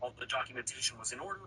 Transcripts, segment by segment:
all the documentation was in order.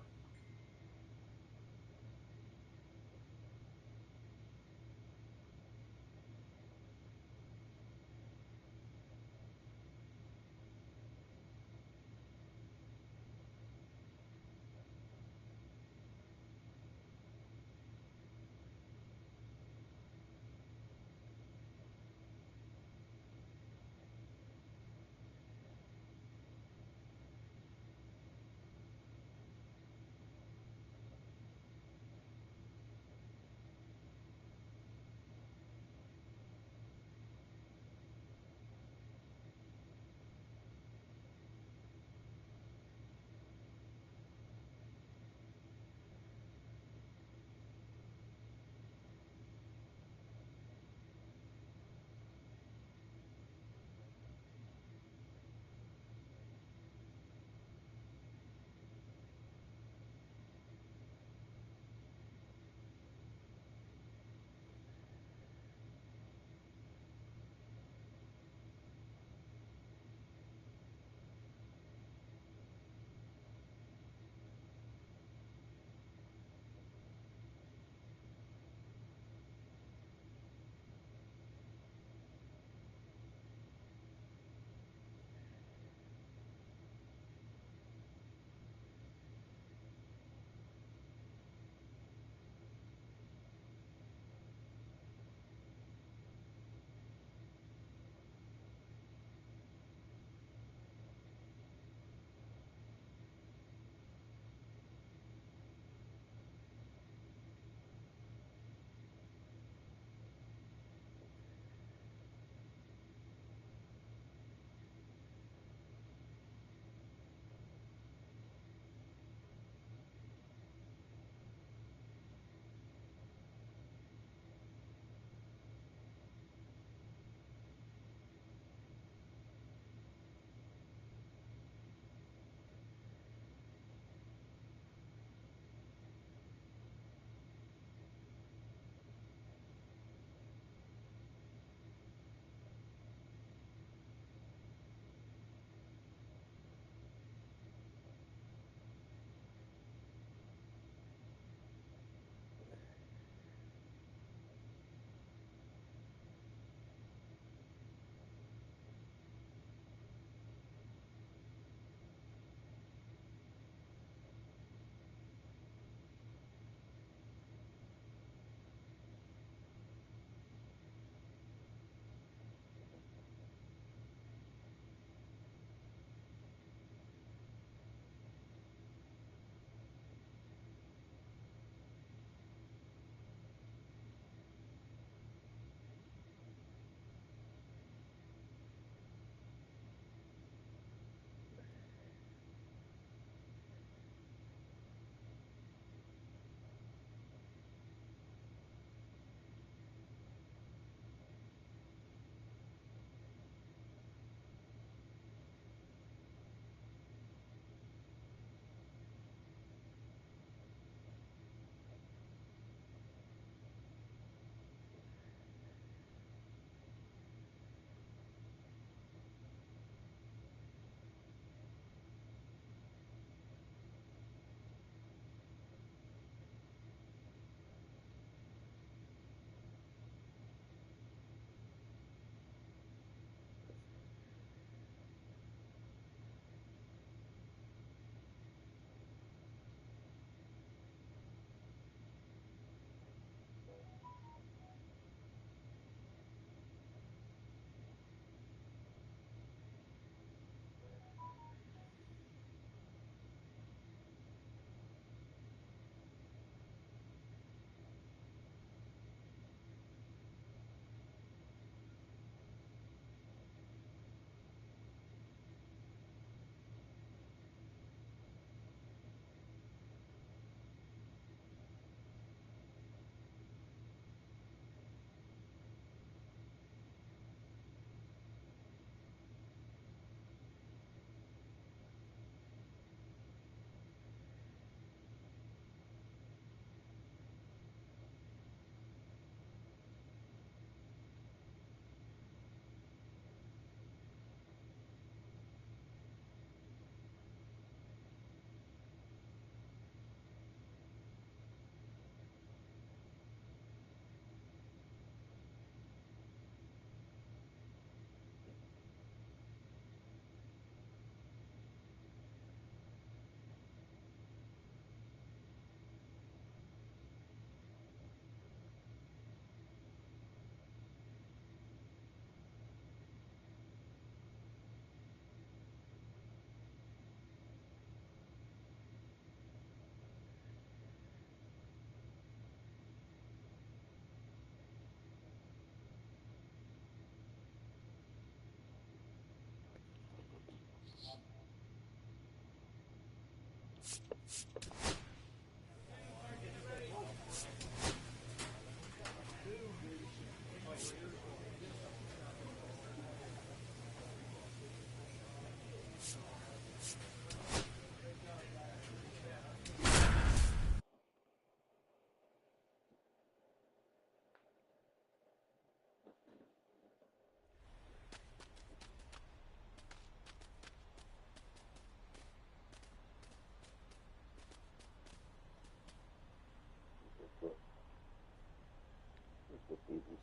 with these.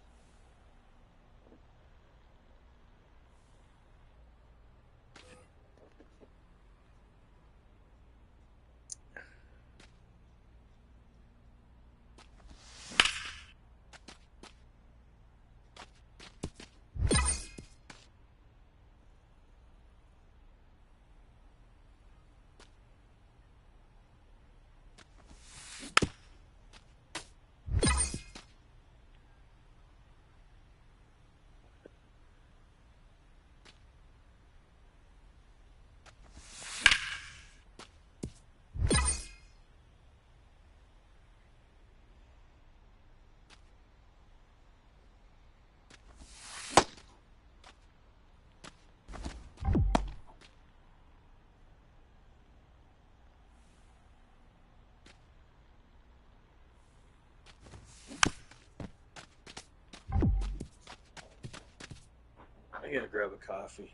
I gotta grab a coffee.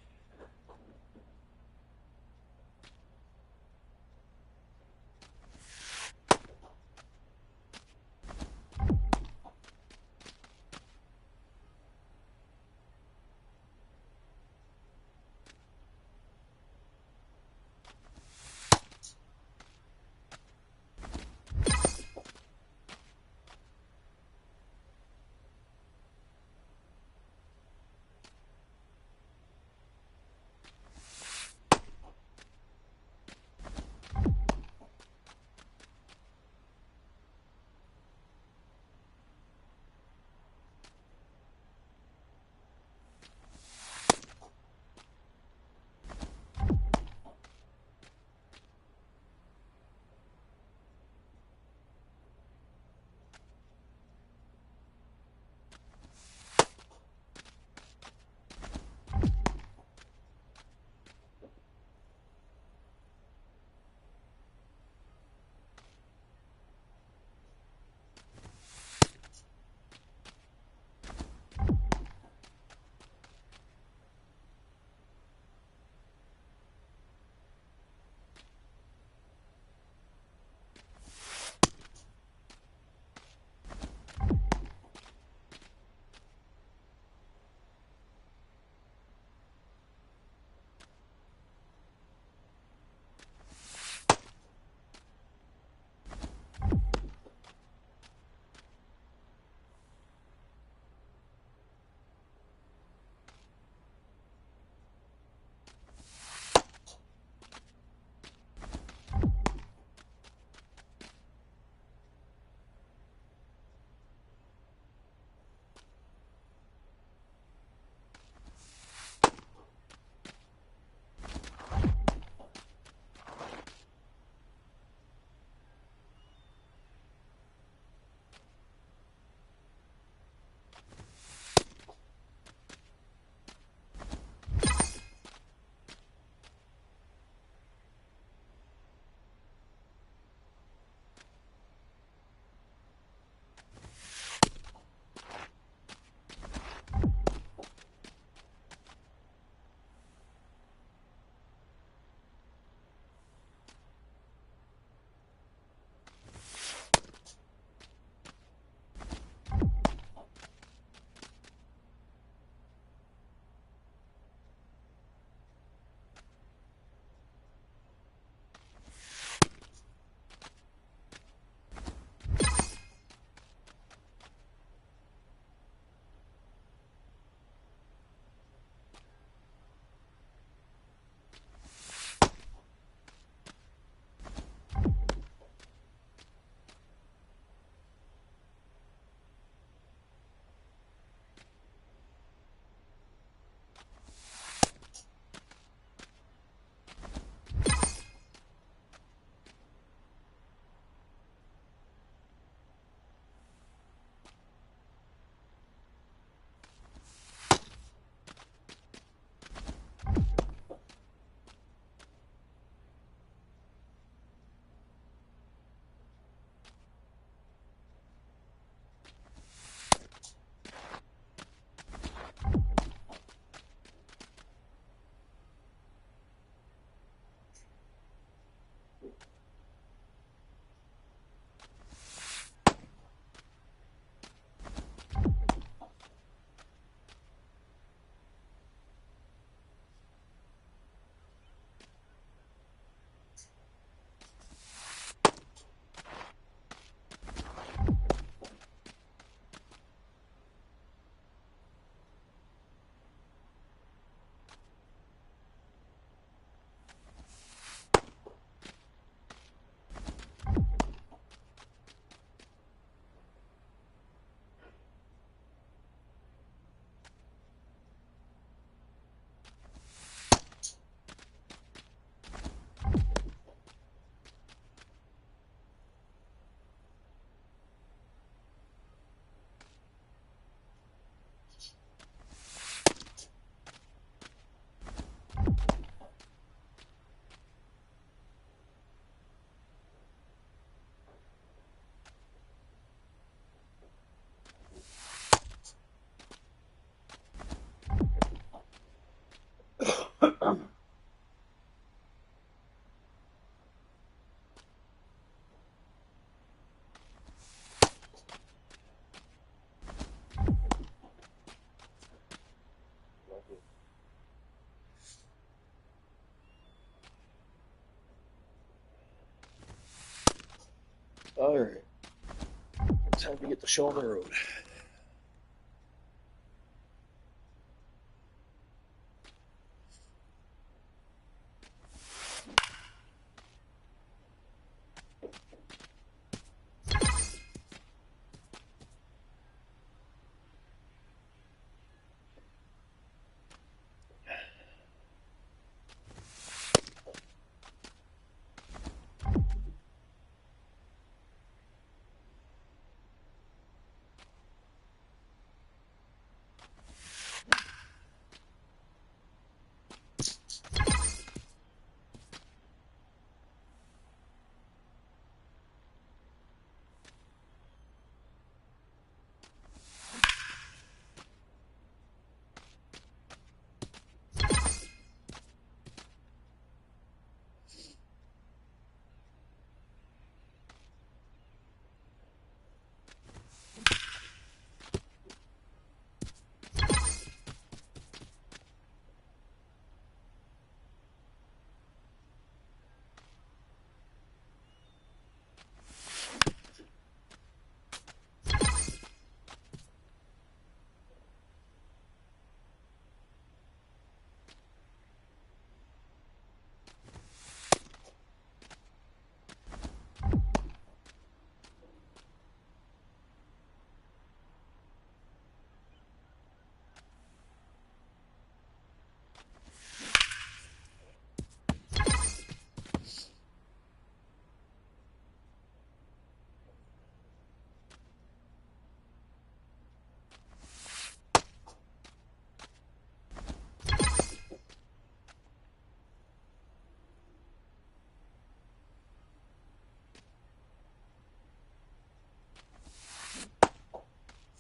Time to get the show on the road.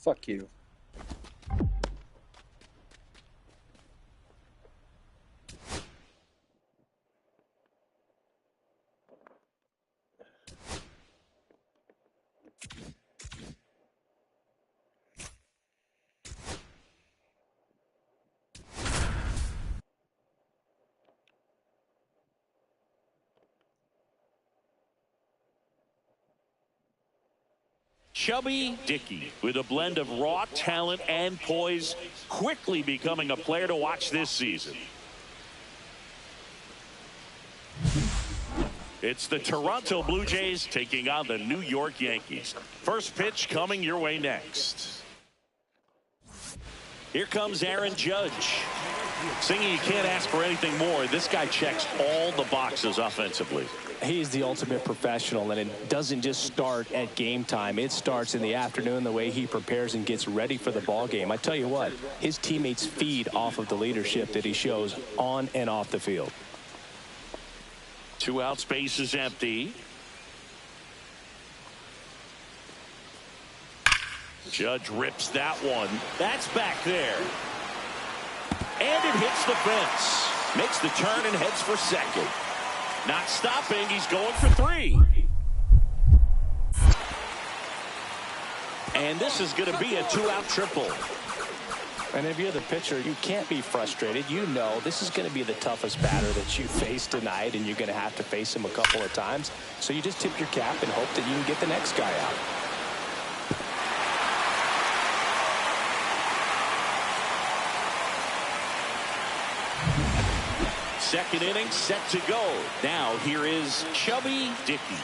Fuck you. Chubby Dickey, with a blend of raw talent and poise, quickly becoming a player to watch this season. It's the Toronto Blue Jays taking on the New York Yankees. First pitch coming your way next. Here comes Aaron Judge. Singing, you can't ask for anything more. This guy checks all the boxes offensively. He's the ultimate professional, and it doesn't just start at game time. It starts in the afternoon, the way he prepares and gets ready for the ball game. I tell you what, his teammates feed off of the leadership that he shows on and off the field. 2 out, space is empty. Judge rips that one. That's back there. And it hits the fence. Makes the turn and heads for second. Not stopping. He's going for 3. And this is going to be a 2-out triple. And if you're the pitcher, you can't be frustrated. You know this is going to be the toughest batter that you face tonight, and you're going to have to face him a couple of times. So you just tip your cap and hope that you can get the next guy out. Second inning set to go. Now here is Chubby Dickey.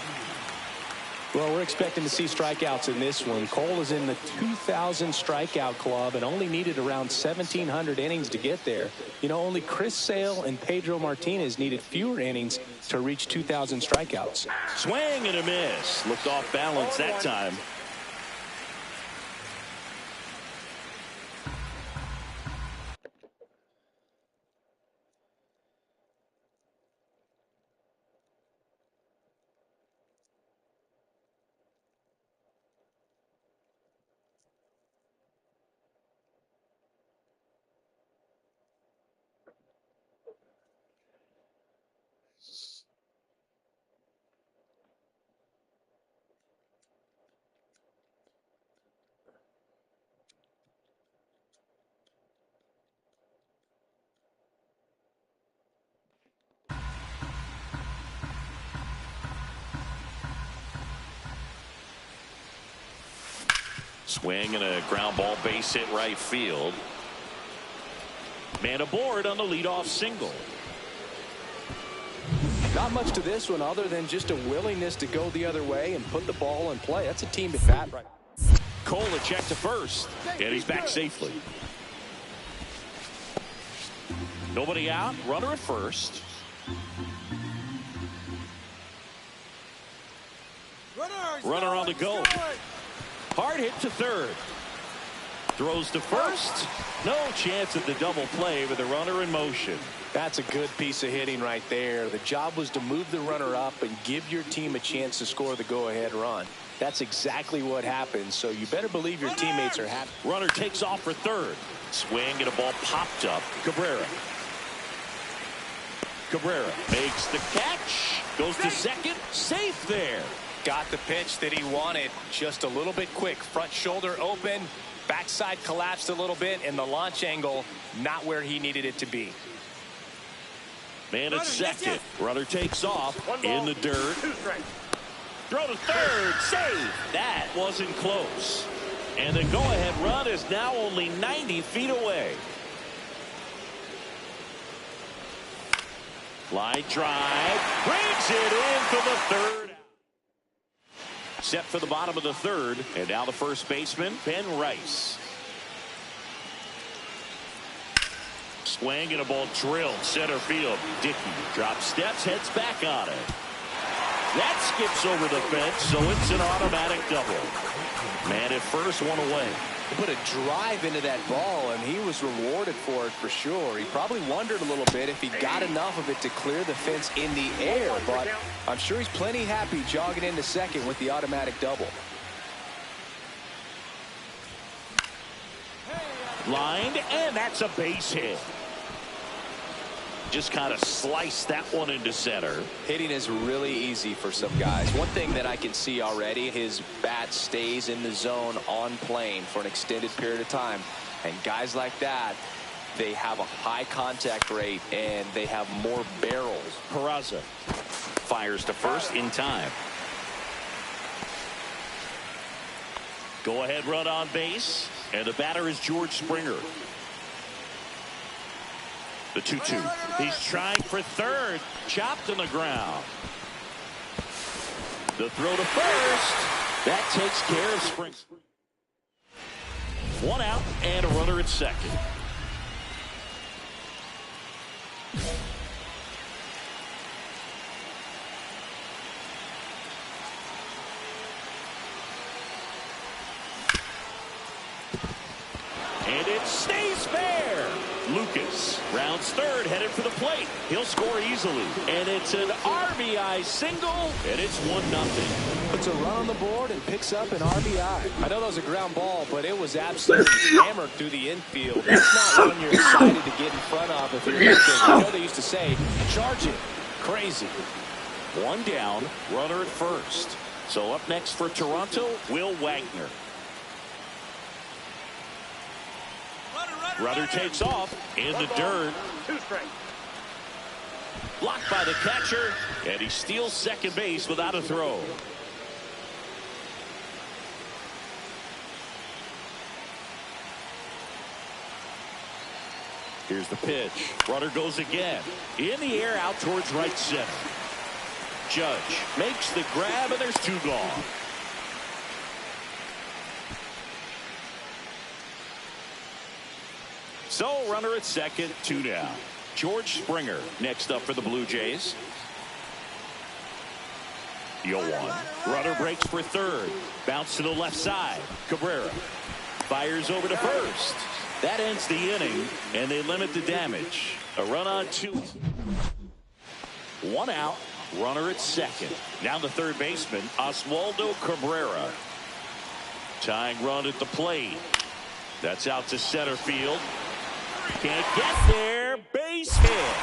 Well, we're expecting to see strikeouts in this one. Cole is in the 2,000 strikeout club and only needed around 1,700 innings to get there. You know, only Chris Sale and Pedro Martinez needed fewer innings to reach 2,000 strikeouts. Swing and a miss. Looked off balance that time. Swing and a ground ball base hit right field. Man aboard on the leadoff single. Not much to this one other than just a willingness to go the other way and put the ball in play. That's a team at bat right. Cole a check to first, and he's back safely. Nobody out, runner at first. Runner on the go. Hard hit to third. Throws to first. No chance at the double play with the runner in motion. That's a good piece of hitting right there. The job was to move the runner up and give your team a chance to score the go-ahead run. That's exactly what happened, so you better believe your teammates are happy. Runner takes off for third. Swing and a ball popped up. Cabrera makes the catch. Goes to second. Safe there. Got the pitch that he wanted. Just a little bit quick. Front shoulder open. Backside collapsed a little bit, and the launch angle not where he needed it to be. Man at second. Runner takes off in the dirt. Throw to third. Save. That wasn't close. And the go-ahead run is now only 90 feet away. Line drive. Brings it in for the third. Set for the bottom of the third. And now the first baseman, Ben Rice. Swing and a ball drilled center field. Dickey drops steps, heads back on it. That skips over the fence, so it's an automatic double. Man at first, one away. He put a drive into that ball, and he was rewarded for it for sure. He probably wondered a little bit if he got enough of it to clear the fence in the air, but I'm sure he's plenty happy jogging into second with the automatic double. Lined, and that's a base hit. Just kind of sliced that one into center. Hitting is really easy for some guys. One thing that I can see already, his bat stays in the zone on plane for an extended period of time. And guys like that, they have a high contact rate and they have more barrels. Peraza fires to first in time. Go ahead run on base. And the batter is George Springer. The 2-2. He's trying for third. Chopped on the ground. The throw to first. That takes care of Springer. One out and a runner at second. And it stays fair. Lucas rounds third, headed for the plate. He'll score easily. And it's an RBI single, and it's 1-0. Puts a run on the board and picks up an RBI. I know that was a ground ball, but it was absolutely hammered through the infield. That's not one you're excited to get in front of if you're pitching. I know they used to say, charge it. Crazy. One down, runner at first. So up next for Toronto, Will Wagner. Runner takes off in the dirt. Blocked by the catcher, and he steals second base without a throw. Here's the pitch. Runner goes again. In the air out towards right center. Judge makes the grab, and there's two gone. So runner at second, two down. George Springer next up for the Blue Jays. 0-1. Runner breaks for third. Bounce to the left side. Cabrera fires over to first. That ends the inning, and they limit the damage. A run on two. One out. Runner at second. Now the third baseman, Oswaldo Cabrera. Tying run at the plate. That's out to center field. Can't get there. Base hit.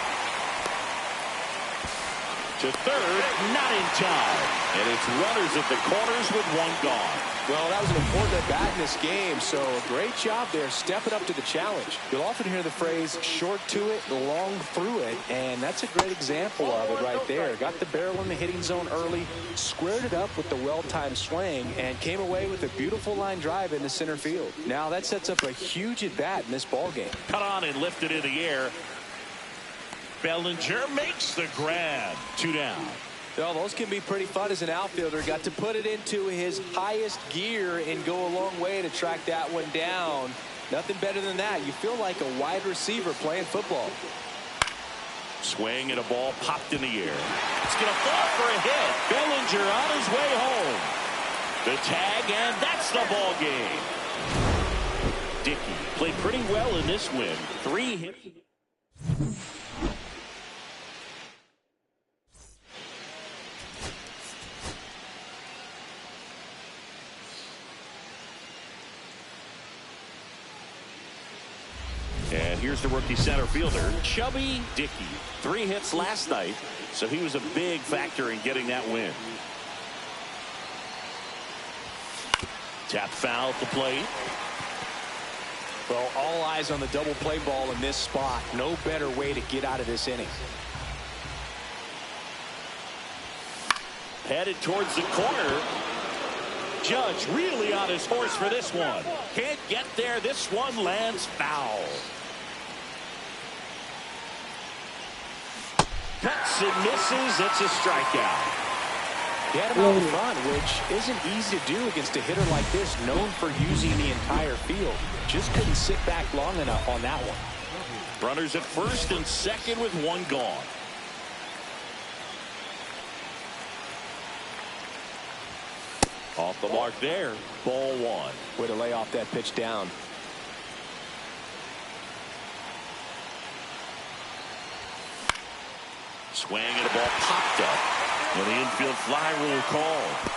To third, not in time. And it's runners at the corners with one gone. Well, that was an important at-bat in this game, so a great job there stepping up to the challenge. You'll often hear the phrase, short to it, long through it, and that's a great example of it right there. Got the barrel in the hitting zone early, squared it up with the well-timed swing, and came away with a beautiful line drive into center field. Now that sets up a huge at-bat in this ballgame. Cut on and lifted in the air. Bellinger makes the grab. 2 down. Well, those can be pretty fun as an outfielder. Got to put it into his highest gear and go a long way to track that one down. Nothing better than that. You feel like a wide receiver playing football. Swing and a ball popped in the air. It's going to fall for a hit. Bellinger on his way home. The tag, and that's the ball game. Dickey played pretty well in this win. 3 hits. And here's the rookie center fielder, Chubby Dickey. 3 hits last night, so he was a big factor in getting that win. Tap foul at the plate. Well, all eyes on the double play ball in this spot. No better way to get out of this inning. Headed towards the corner. Judge really on his horse for this one. Can't get there. This one lands foul. Cuts and misses. It's a strikeout. He had him out in front, which isn't easy to do against a hitter like this, known for using the entire field. Just couldn't sit back long enough on that one. Runners at first and second with 1 gone. Off the mark there. Ball 1. Way to lay off that pitch down. Swing and a ball popped up. And the infield fly rule called.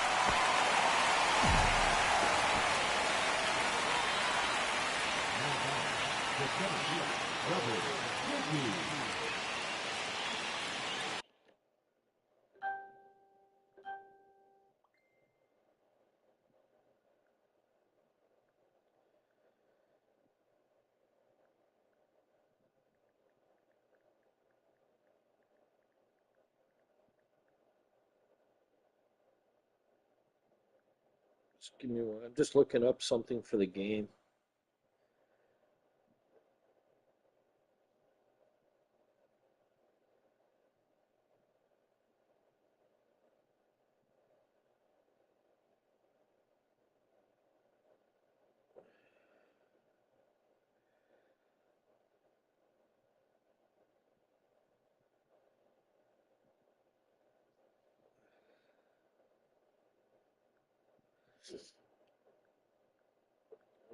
Just give me one. I'm just looking up something for the game.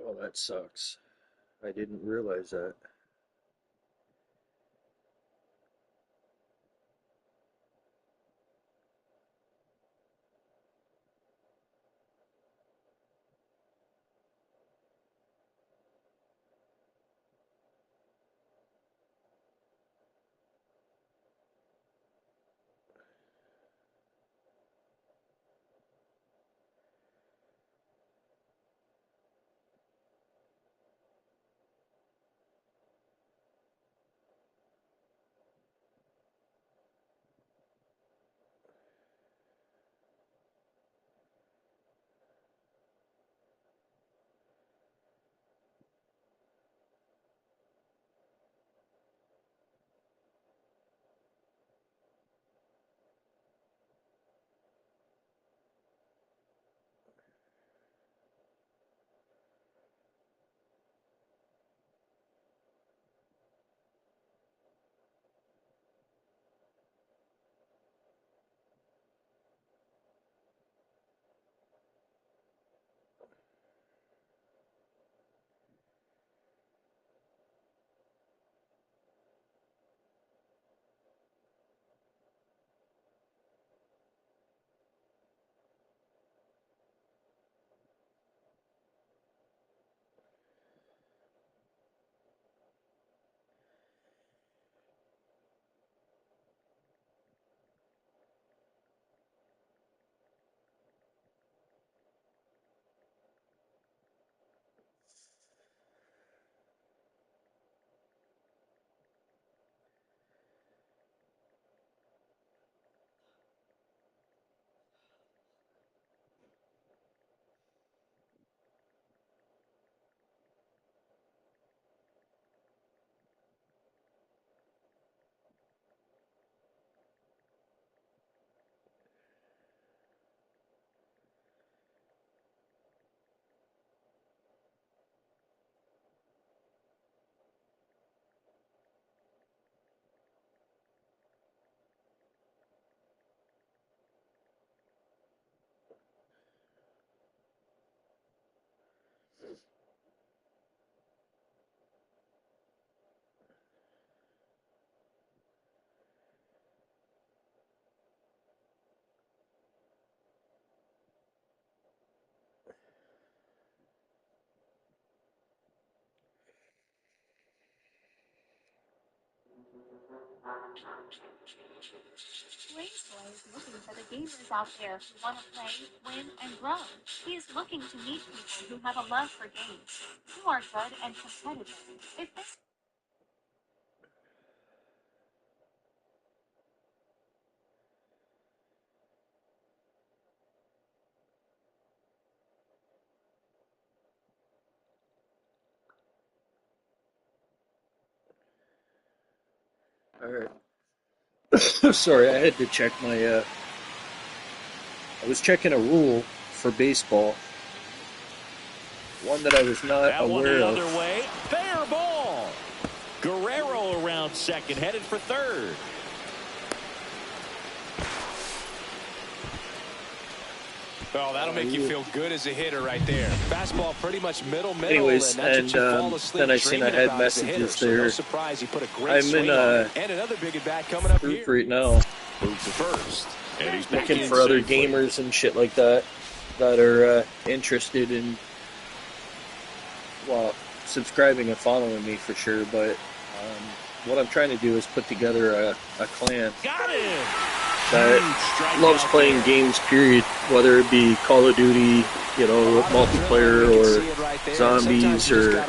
Oh, that sucks. I didn't realize that. Blazeboy is looking for the gamers out there who want to play, win, and grow. He is looking to meet people who have a love for games, who are good and competitive. If this All right. Sorry, I had to check my. I was checking a rule for baseball, one that I was not That one aware the of. other way. Fair ball. Guerrero around second, headed for third. Oh, that'll make you feel good as a hitter right there. Fastball pretty much middle, Anyways, and that's and what you fall asleep then I seen I dreaming had about as a hitter. messages So no there. surprise he put a great I'm swing in on it. And another big at bat coming up group here. right now, Moves to first. And he's back looking in for other safely. gamers and shit like that are interested in, well, subscribing and following me for sure. But what I'm trying to do is put together a clan Got him. that loves playing games, period, whether it be Call of Duty, multiplayer, or zombies, or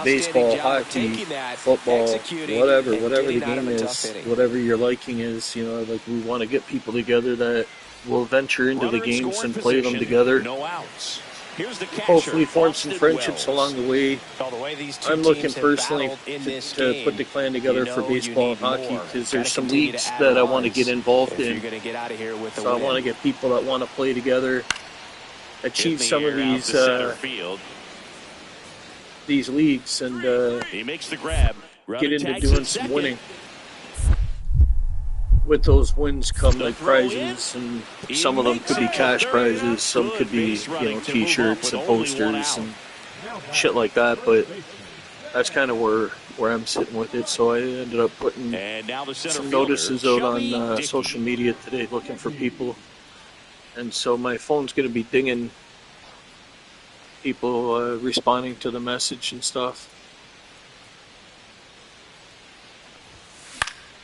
baseball, hockey, football, whatever the game is, whatever your liking is. Like, we want to get people together that will venture into the games and play them together. No outs. Here's the catcher, Hopefully form some Austin friendships Wells. along the way. I'm looking personally to put the clan together for baseball and hockey, because there's some leagues that I want to get involved in. So I want to get people that want to play together, achieve some of these leagues, and He makes the grab. get into doing some winning. With those wins come like prizes, and some of them could be cash prizes, some could be t-shirts and posters and shit like that. But that's kind of where I'm sitting with it. So I ended up putting some notices out on social media today, looking for people. And so my phone's going to be dinging people responding to the message and stuff.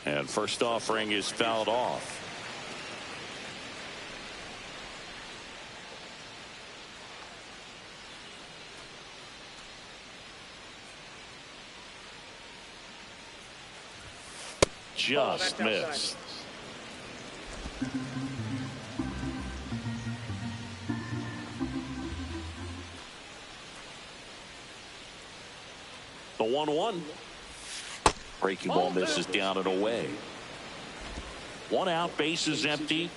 And first offering is fouled off. Just missed. The 1-1. Breaking ball misses down and away. One out, base is empty.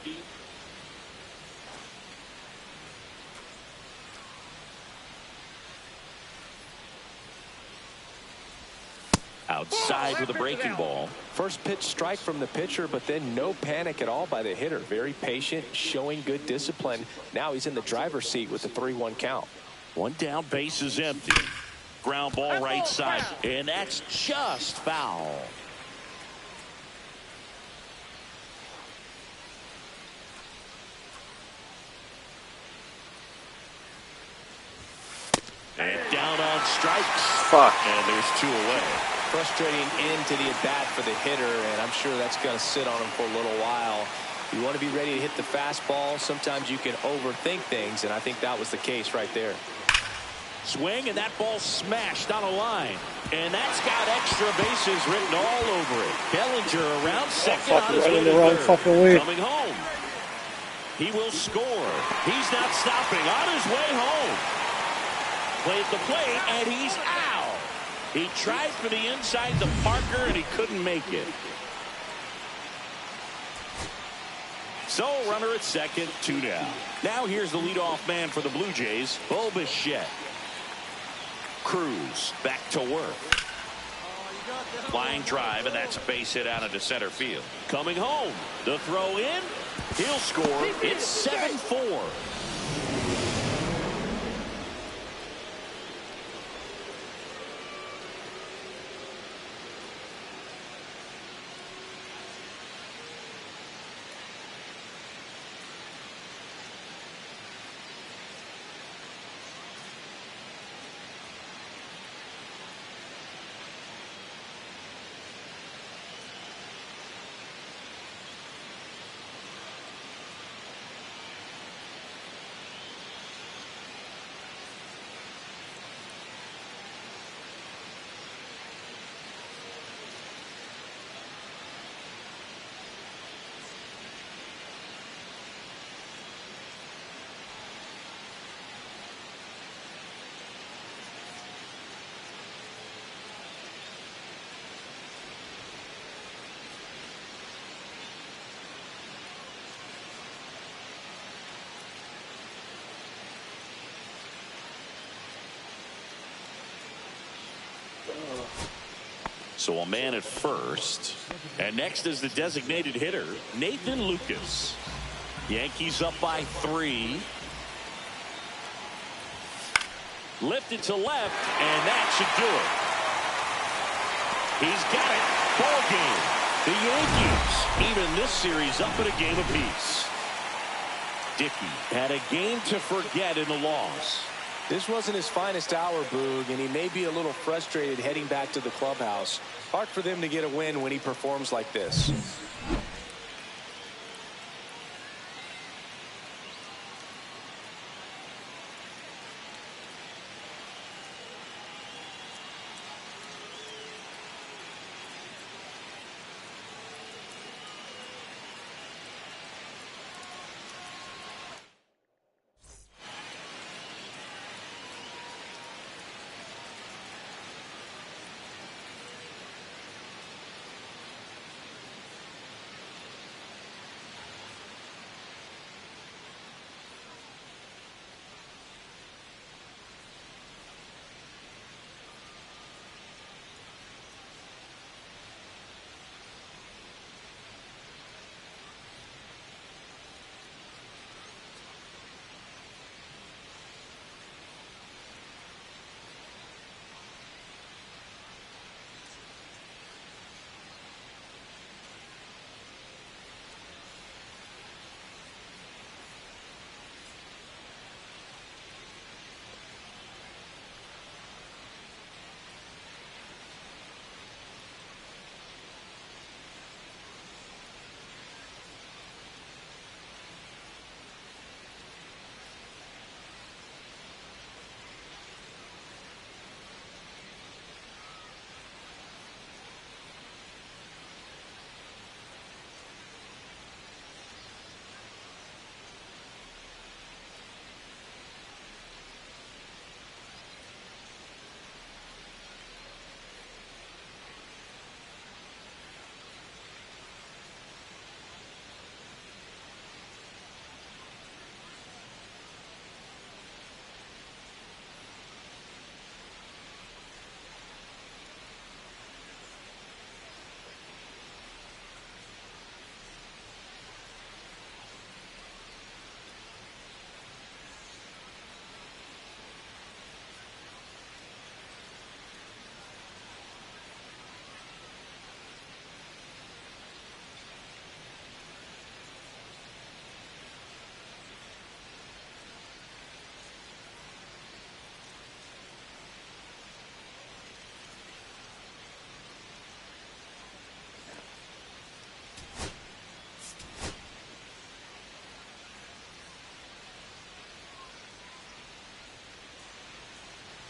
Outside with a breaking ball. First pitch strike from the pitcher, but then no panic at all by the hitter. Very patient, showing good discipline. Now he's in the driver's seat with the 3-1 count. One down, base is empty. Ground ball right side, and that's just foul. And down on strikes. Fuck. And there's 2 away. Frustrating end to the at-bat for the hitter, and I'm sure that's going to sit on him for a little while. You want to be ready to hit the fastball. Sometimes you can overthink things, and I think that was the case right there. Swing, and that ball smashed on a line. And that's got extra bases written all over it. Bellinger around second on his way to third. Coming home. He will score. He's not stopping. On his way home. Play at the plate, and he's out. He tried for the inside the Parker, and he couldn't make it. So, runner at second, 2 down. Now here's the leadoff man for the Blue Jays, Bo Bichette. Cruz back to work. Flying drive, and that's a base hit out into center field. Coming home. The throw in. He'll score. It's 7-4. So a man at first. And next is the designated hitter, Nathan Lucas. Yankees up by 3. Lifted to left, and that should do it. He's got it. Ball game. The Yankees even this series up at a game apiece. Dickey had a game to forget in the loss. This wasn't his finest hour, Boog, and he may be a little frustrated heading back to the clubhouse. Hard for them to get a win when he performs like this.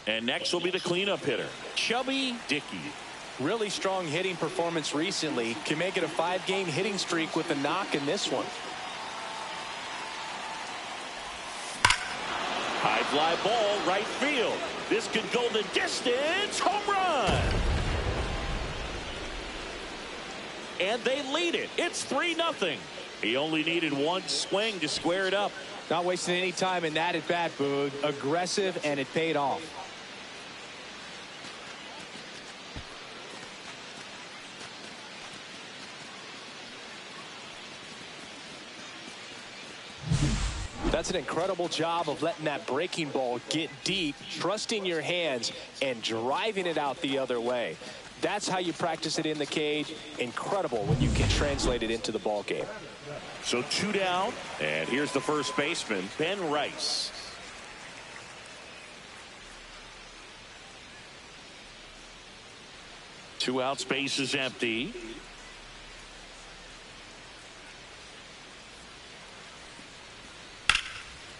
And next will be the cleanup hitter, Chubby Dickey. Really strong hitting performance recently. Can make it a 5-game hitting streak with a knock in this one. High fly ball, right field. This could go the distance. Home run. And they lead it. It's 3-0. He only needed one swing to square it up. Not wasting any time in that at bat, Boog. Aggressive, and it paid off. That's an incredible job of letting that breaking ball get deep, trusting your hands, and driving it out the other way. That's how you practice it in the cage. Incredible when you can translate it into the ball game. So 2 down, and here's the first baseman, Ben Rice. Two outs, base is empty.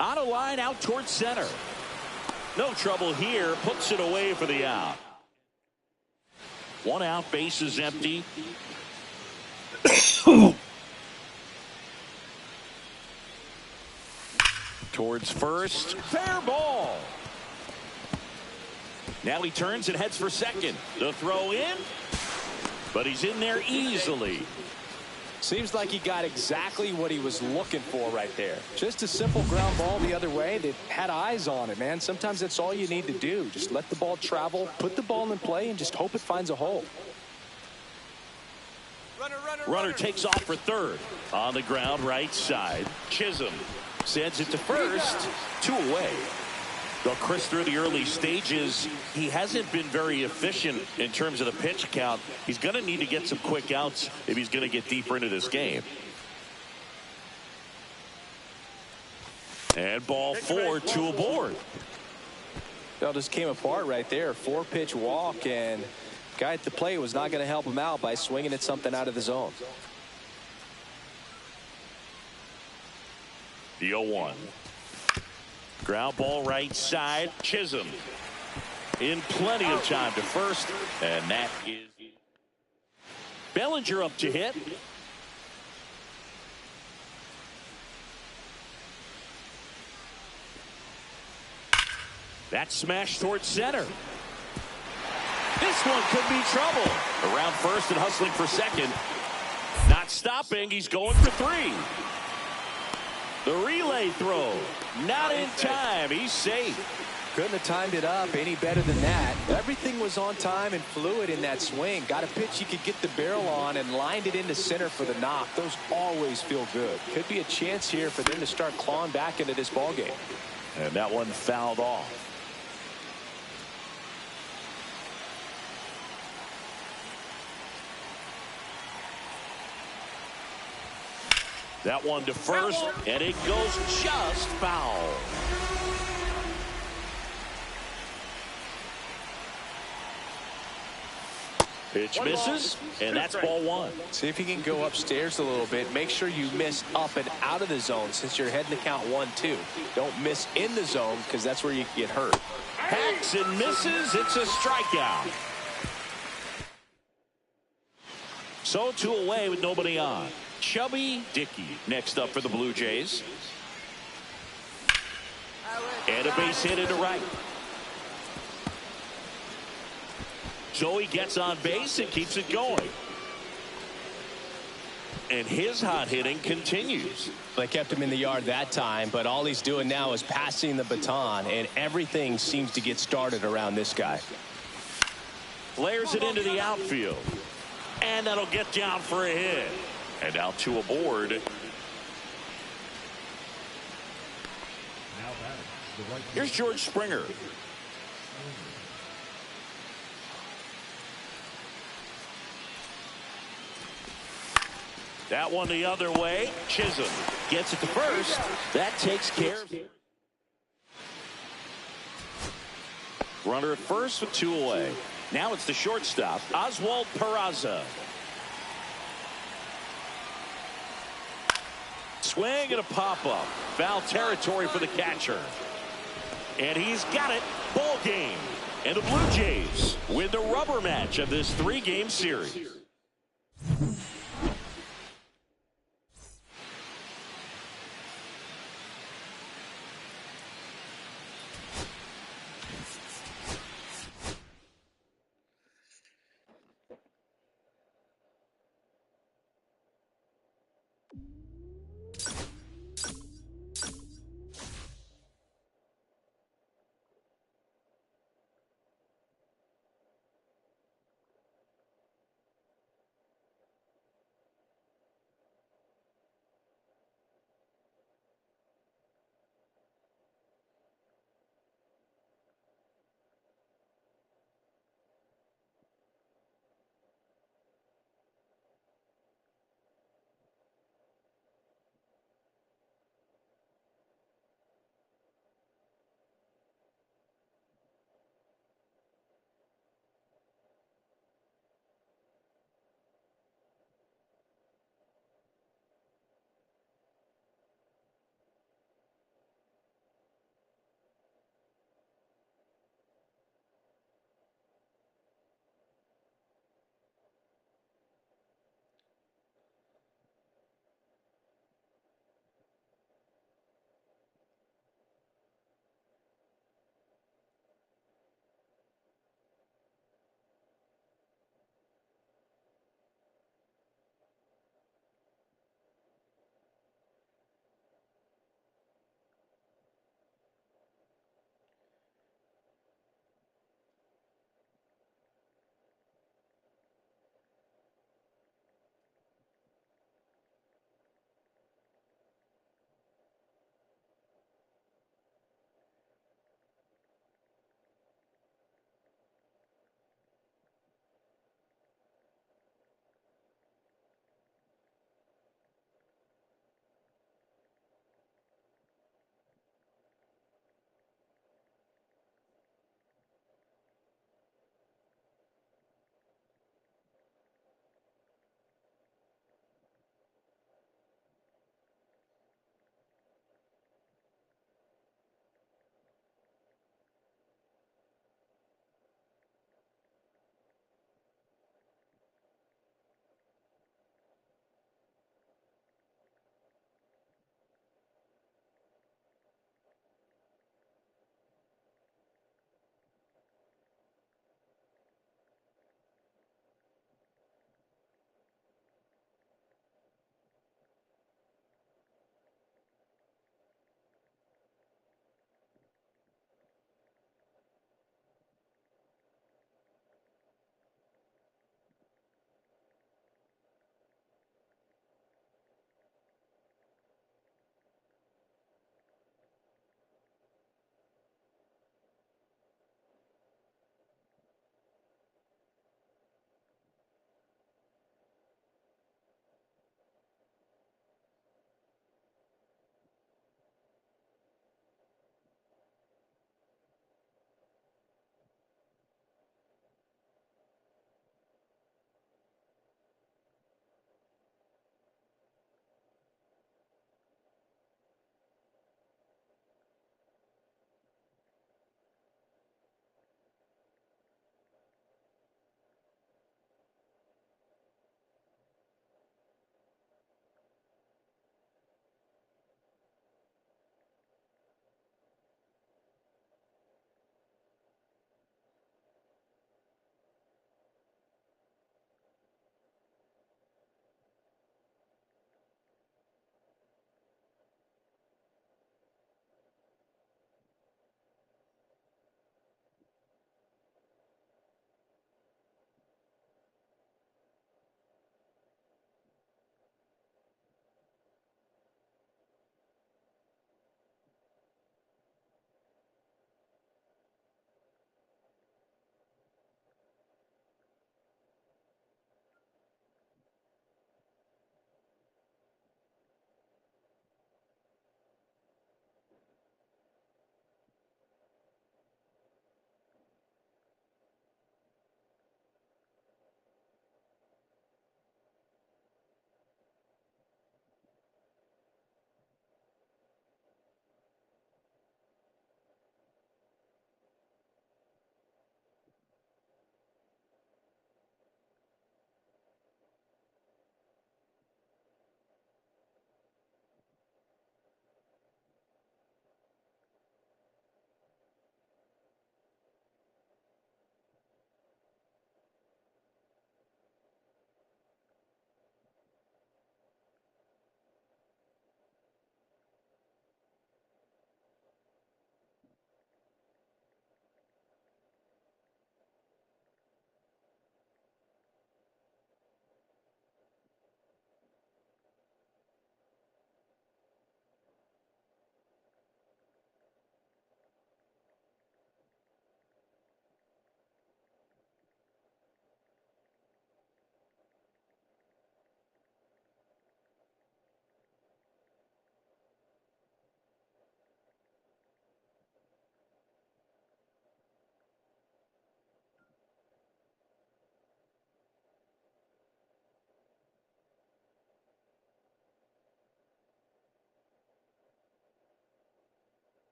On a line out towards center. No trouble here. Puts it away for the out. 1 out, base is empty. Towards first. Fair ball. Now he turns and heads for second. The throw in. But he's in there easily. Seems like he got exactly what he was looking for right there. Just a simple ground ball the other way that had eyes on it, man. Sometimes that's all you need to do. Just let the ball travel, put the ball in play, and just hope it finds a hole. Runner takes off for third. On the ground, right side. Chisholm sends it to first. 2 away. Well, Chris, through the early stages, he hasn't been very efficient in terms of the pitch count. He's going to need to get some quick outs if he's going to get deeper into this game. And ball 4, 2 aboard. Well, just came apart right there. 4-pitch walk, and guy at the plate was not going to help him out by swinging at something out of the zone. The 0-1. Ground ball right side. Chisholm in plenty of time to first, and that is Bellinger up to hit. That smash towards center. This one could be trouble. Around first and hustling for second. Not stopping. He's going for 3. The relay throw. Not in time. He's safe. Couldn't have timed it up any better than that. Everything was on time and fluid in that swing. Got a pitch you could get the barrel on and lined it into center for the knock. Those always feel good. Could be a chance here for them to start clawing back into this ball game. And that one fouled off. That one to first, and it goes just foul. Pitch misses, and that's ball 1. See if you can go upstairs a little bit. Make sure you miss up and out of the zone since you're heading to count 1-2. Don't miss in the zone because that's where you get hurt. Hacks and misses. It's a strikeout. So 2 away with nobody on. Chubby Dickey next up for the Blue Jays. And a base hit into right. Joey gets on base and keeps it going. And his hot hitting continues. They kept him in the yard that time, but all he's doing now is passing the baton, and everything seems to get started around this guy. Flares it into the outfield. And that'll get down for a hit. And now 2 aboard. Here's George Springer. That one the other way. Chisholm gets it to first. That takes care of it. Runner at first with 2 away. Now it's the shortstop, Oswald Peraza. Swing and a pop-up. Foul territory for the catcher. And he's got it. Ball game. And the Blue Jays win the rubber match of this 3-game series.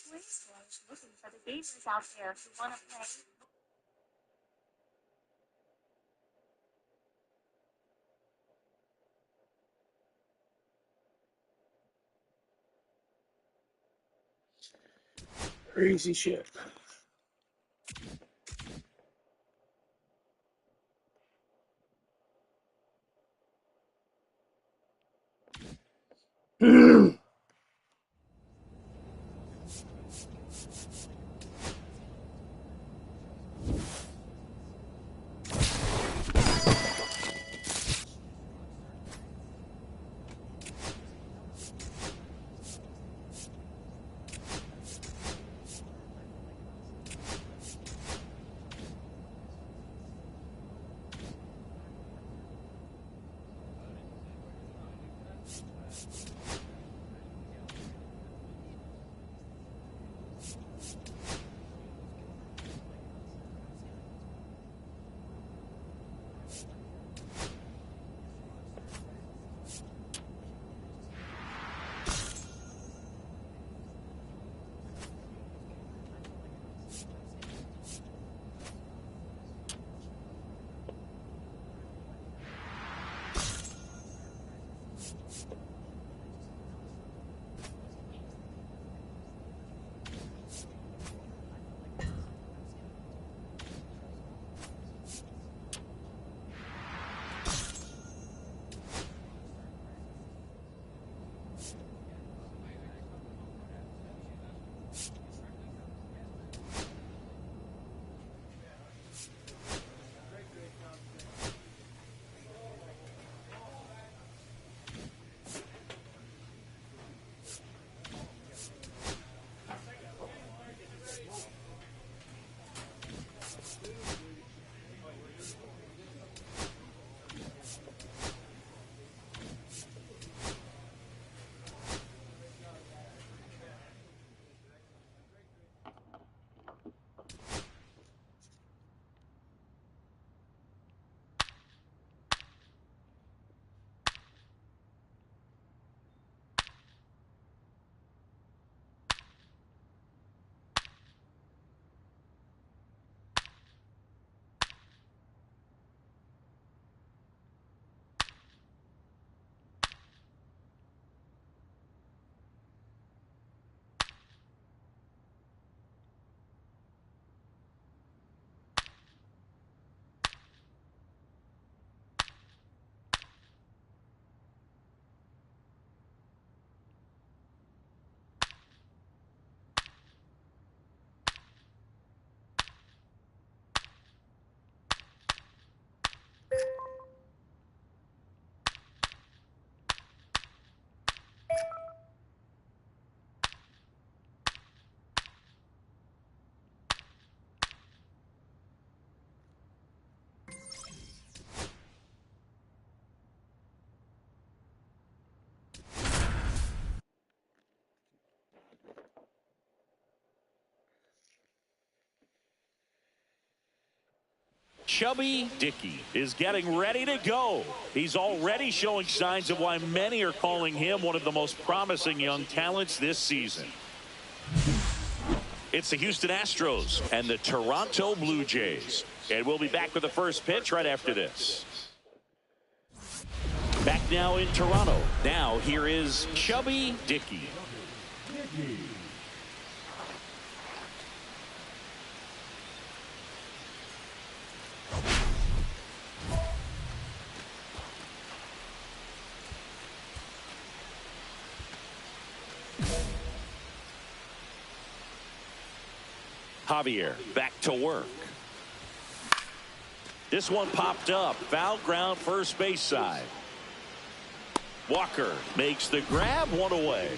Blazeboy is looking for the gamers out there who want to play. Crazy shit. Chubby Dickey is getting ready to go. He's already showing signs of why many are calling him one of the most promising young talents this season. It's the Houston Astros and the Toronto Blue Jays. And we'll be back with the first pitch right after this. Back now in Toronto. Now here is Chubby Dickey. Javier back to work. This one popped up. Foul ground, first base side. Walker makes the grab, one away.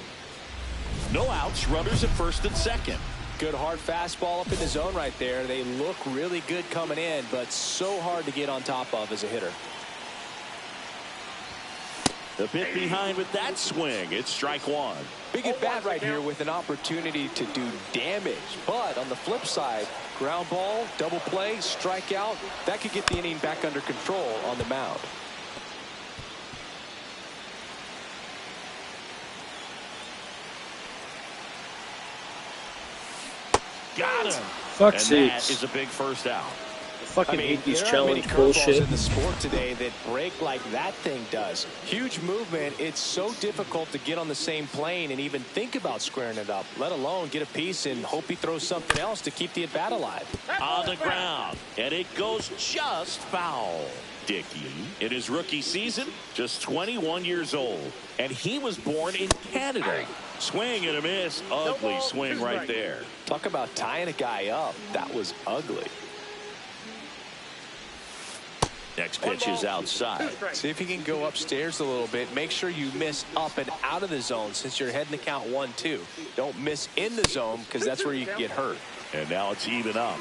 No outs, runners at first and second. Good hard fastball up in the zone right there. They look really good coming in, but so hard to get on top of as a hitter. The bit behind with that swing. It's strike one. Big at bat right here with an opportunity to do damage. But on the flip side, ground ball, double play, strikeout, that could get the inning back under control on the mound. Got him. Fuck And sakes. that is a big first out. I fucking hate these there aren't many challenge curveballs bullshit. in the sport today that break like that thing does. Huge movement. It's so difficult to get on the same plane and even think about squaring it up, let alone get a piece and hope he throws something else to keep the at-bat alive. On the ground, and it goes just foul. Dickey, in his rookie season, just 21 years old, and he was born in Canada. Swing and a miss. Ugly swing right there. Talk about tying a guy up. That was ugly. Next pitch is outside. See if you can go upstairs a little bit. Make sure you miss up and out of the zone since you're heading to count 1-2. Don't miss in the zone because that's where you can get hurt. And now it's even up.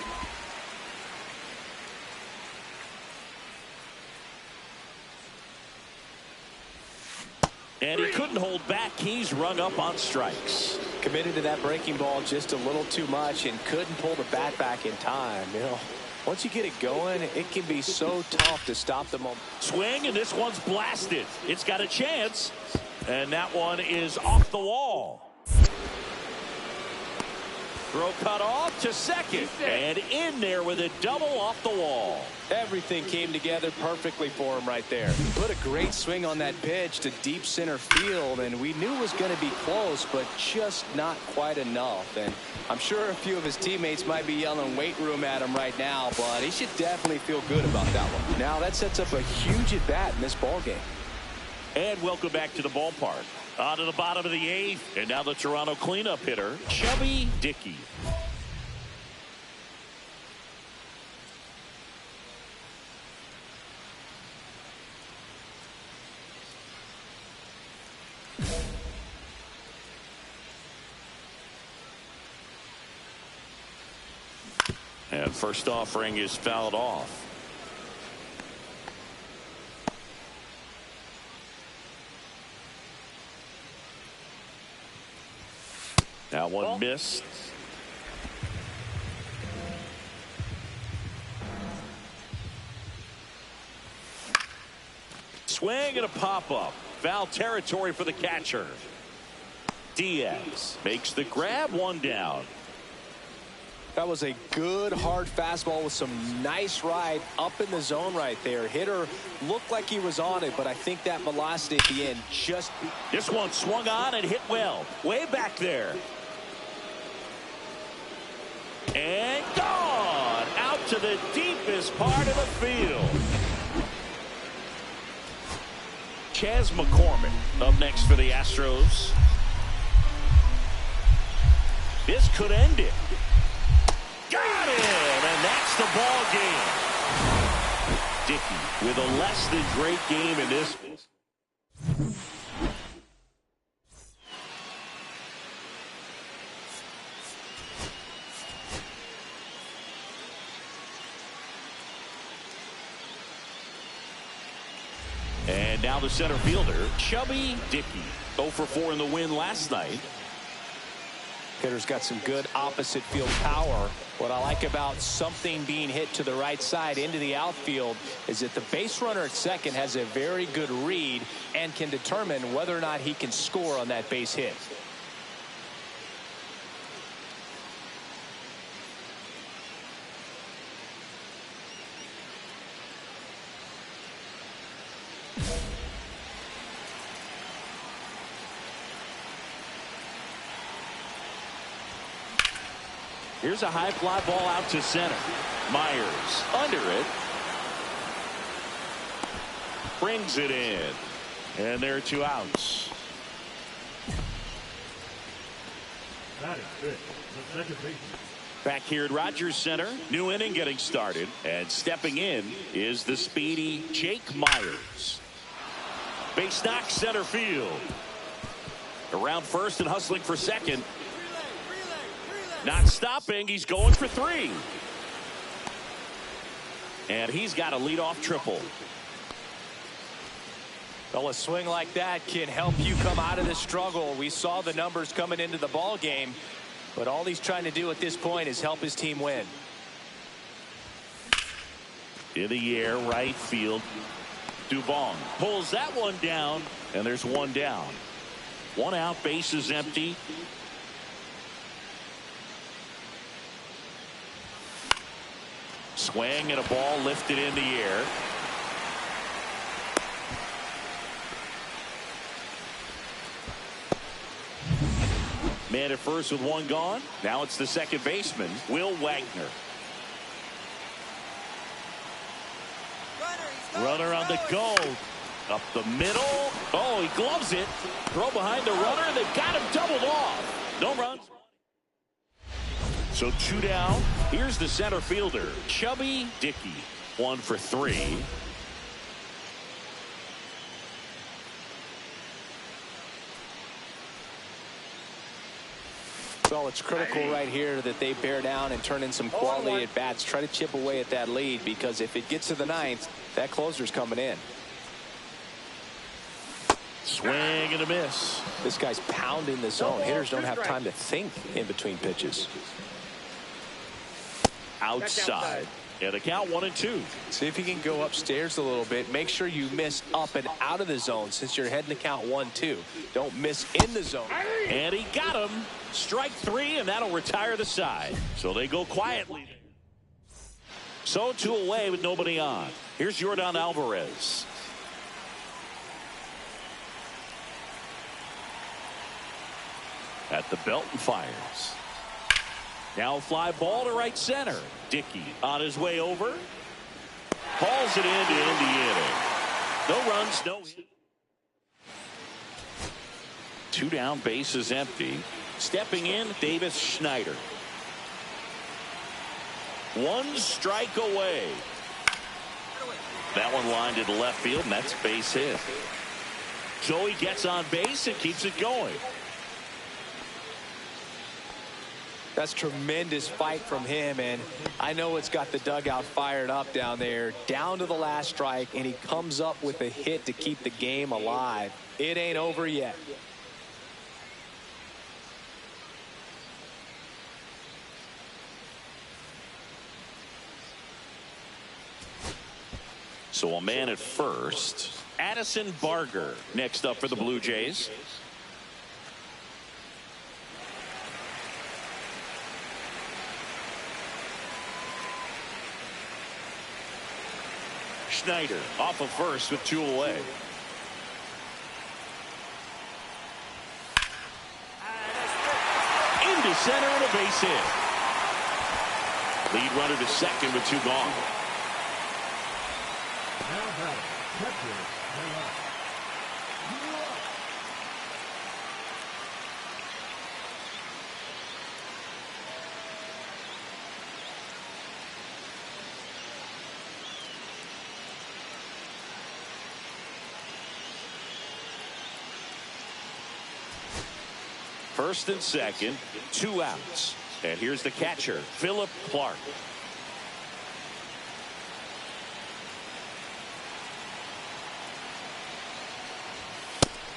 And he couldn't hold back. He's rung up on strikes. Committed to that breaking ball just a little too much and couldn't pull the bat back in time. You know, once you get it going, it can be so tough to stop the moment. Swing, and this one's blasted. It's got a chance. And that one is off the wall. Throw cut off to second. And in there with a double off the wall. Everything came together perfectly for him right there. Put a great swing on that pitch to deep center field, and we knew it was going to be close, but just not quite enough. And I'm sure a few of his teammates might be yelling weight room at him right now, but he should definitely feel good about that one. Now that sets up a huge at bat in this ball game. And welcome back to the ballpark. On to the bottom of the eighth, and now the Toronto cleanup hitter, Chubby Dickey. And first offering is fouled off. That one missed. Swing and a pop-up. Foul territory for the catcher. Diaz makes the grab, one down. That was a good hard fastball with some nice ride up in the zone right there. Hitter looked like he was on it, but I think that velocity at the end just... This one swung on and hit well. Way back there. And gone out to the deepest part of the field. Chas McCormick up next for the Astros. This could end it. Got him, and that's the ball game. Dickey with a less than great game in this one. And now the center fielder, Chubby Dickey. 0 for 4 in the win last night. Hitter's got some good opposite field power. What I like about something being hit to the right side into the outfield is that the base runner at second has a very good read and can determine whether or not he can score on that base hit. Here's a high fly ball out to center. Myers under it. Brings it in. And there are 2 outs. Back here at Rogers Center. New inning getting started. And stepping in is the speedy Jake Myers. Base knock center field. Around first and hustling for second. Not stopping. He's going for 3. And he's got a leadoff triple. Well, a swing like that can help you come out of the struggle. We saw the numbers coming into the ball game, but all he's trying to do at this point is help his team win. In the air, right field. Dubon pulls that one down, and there's 1 down. 1 out, base is empty. Swing and a ball lifted in the air. Man at first with one gone. Now it's the second baseman, Will Wagner. Runner on the go. Up the middle. Oh, he gloves it. Throw behind the runner. They got him doubled off. No runs. So 2 down. Here's the center fielder, Chubby Dickey. 1 for 3. Well, it's critical right here that they bear down and turn in some quality at bats. Try to chip away at that lead, because if it gets to the 9th, that closer's coming in. Swing and a miss. This guy's pounding the zone. Hitters don't have time to think in between pitches. Outside. Yeah, the count 1-2. See if you can go upstairs a little bit. Make sure you miss up and out of the zone since you're heading to count 1-2. Don't miss in the zone. And he got him. Strike 3, and that'll retire the side. So they go quietly. So 2 away with nobody on. Here's Yordan Alvarez. At the belt and fires. Now fly ball to right center. Dickey on his way over. Hauls it in to end the inning. No runs, no hit. 2 down, bases empty. Stepping in, Davis Schneider. 1 strike away. That one lined to the left field, and that's base hit. So he gets on base and keeps it going. That's tremendous fight from him, and I know it's got the dugout fired up down there. Down to the last strike, and he comes up with a hit to keep the game alive. It ain't over yet. So a man at first. Addison Barger next up for the Blue Jays. Schneider off of first with 2 away. Into center and a base hit. Lead runner to second with 2 gone. First and second, 2 outs. And here's the catcher, Philip Clark.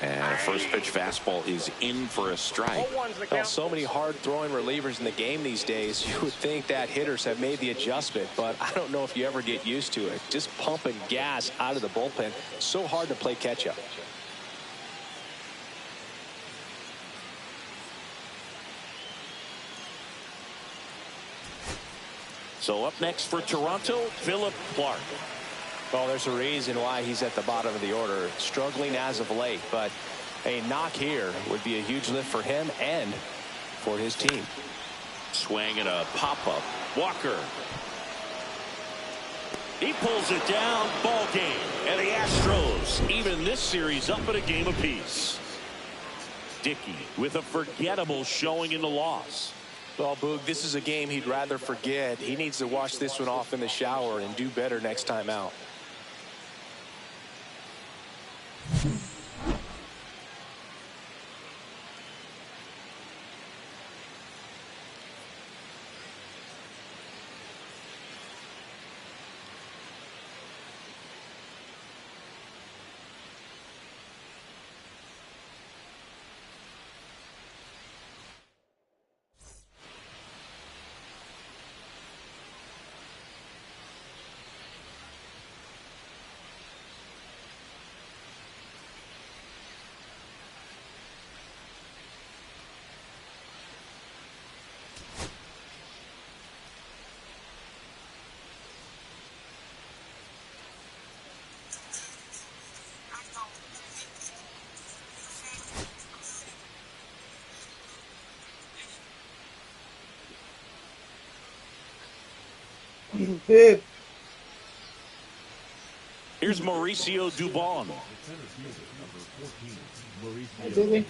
And a first pitch fastball is in for a strike. Well, so many hard throwing relievers in the game these days. You would think that hitters have made the adjustment, but I don't know if you ever get used to it. Just pumping gas out of the bullpen. So hard to play catch up. So up next for Toronto, Philip Clark. Well, there's a reason why he's at the bottom of the order. Struggling as of late, but a knock here would be a huge lift for him and for his team. Swing and a pop-up. Walker. He pulls it down. Ball game. And the Astros even this series up at a game apiece. Dickey with a forgettable showing in the loss. Well, Boog, this is a game he'd rather forget. He needs to wash this one off in the shower and do better next time out. Babe. Here's Mauricio Dubon. Hey, baby.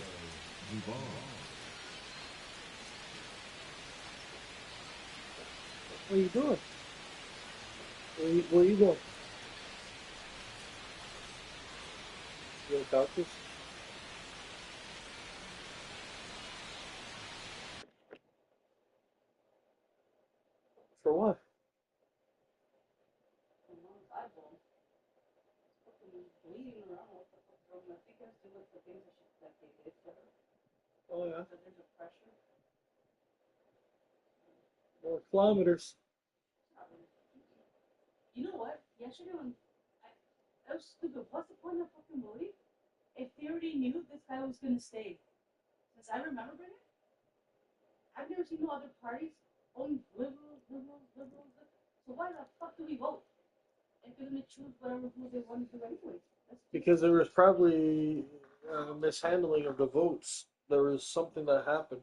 What are you doing? Where you going? You at the doctor's? For what? Oh yeah. More kilometers. You know what? Yesterday when that was stupid. What's the point of fucking voting if they already knew this guy was gonna stay? Since I remember, Brennan, I've never seen no other parties only liberals. So why the fuck do we vote? If they're gonna choose whatever who they want to do anyway. Because there was probably mishandling of the votes. There was something that happened.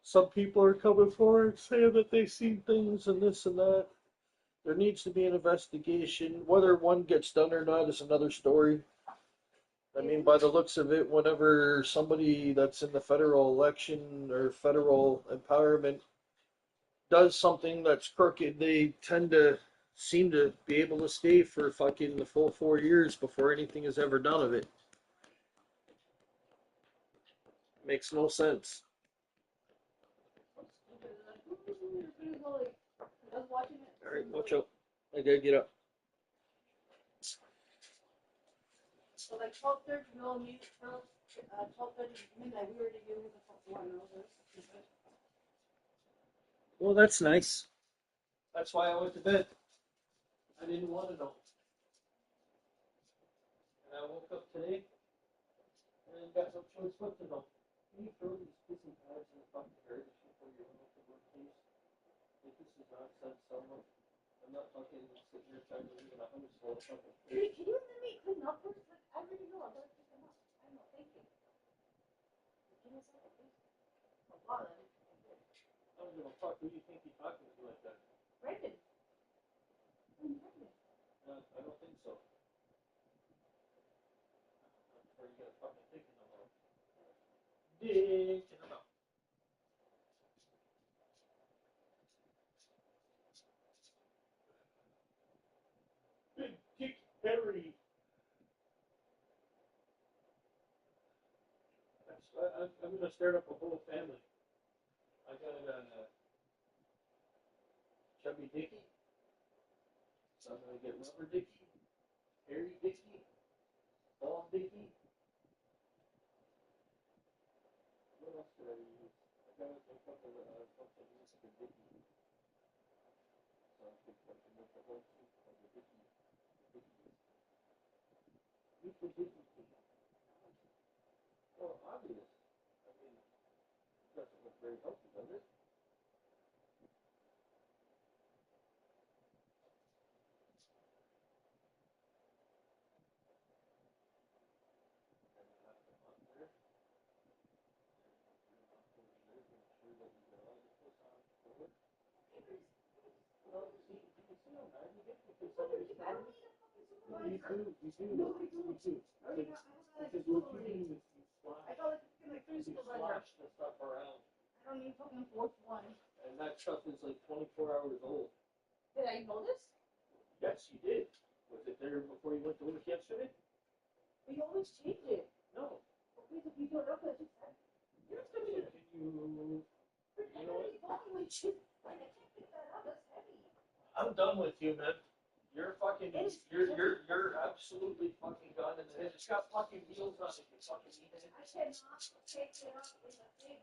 Some people are coming forward saying that they seen things and this and that. There needs to be an investigation. Whether one gets done or not is another story. I mean, by the looks of it, whenever somebody that's in the federal election or federal empowerment does something that's crooked, they tend to seem to be able to stay for fucking the full 4 years before anything is ever done of it. Makes no sense. Alright, watch out. I gotta get up. So like 12:30, we all meet. 12:30 midnight. We already knew who the fuck won. Well, that's nice. That's why I went to bed. I didn't want to know. And I woke up today and got no choice but to know. Can you throw these pissing pads in the fucking garbage before you run out the workplace? Like, this is nonsense, someone. I'm not fucking sitting here trying to live in a house full of fucking Can you let me clean up first? Like, I already know. I gotta clean them up. I know. Thank you. Give me a second, please. Oh, wow, that is good. I don't give a fuck. Who do you think you're talking to like that? Brandon. I don't think so. Or you got a fucking dick in the mouth. Dick in the mouth. Big Dick Harry. I'm gonna start up a whole family. I got Chubby Dicky. So I'm gonna get Rubber Dicky, Hairy Dicky, Bald Dicky. What else did I use? I got a couple of use for Dicky. So I think I can make a whole soup of the Dicky. Use the Dicky. Well, obvious. I mean, it doesn't look very healthy, does it? You do. Because what you do is you I got like three schools right now. slash the stuff around. I don't need fucking fourth one. And that stuff is like 24 hours old. Did I know this? Yes, you did. Was it there before you went to work yesterday? We always change it. No. Okay, so you don't know what you said. You're just gonna be Can you... I gotta be going with you. I can't pick that up. That's heavy. I'm done with you, man. You're fucking... You're absolutely fucking gone in the head. It's got fucking wheels on it. You fucking eat it. I cannot pick it up in the thing.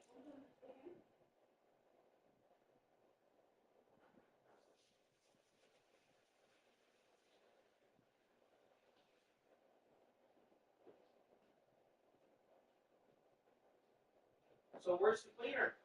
So where's the cleaner?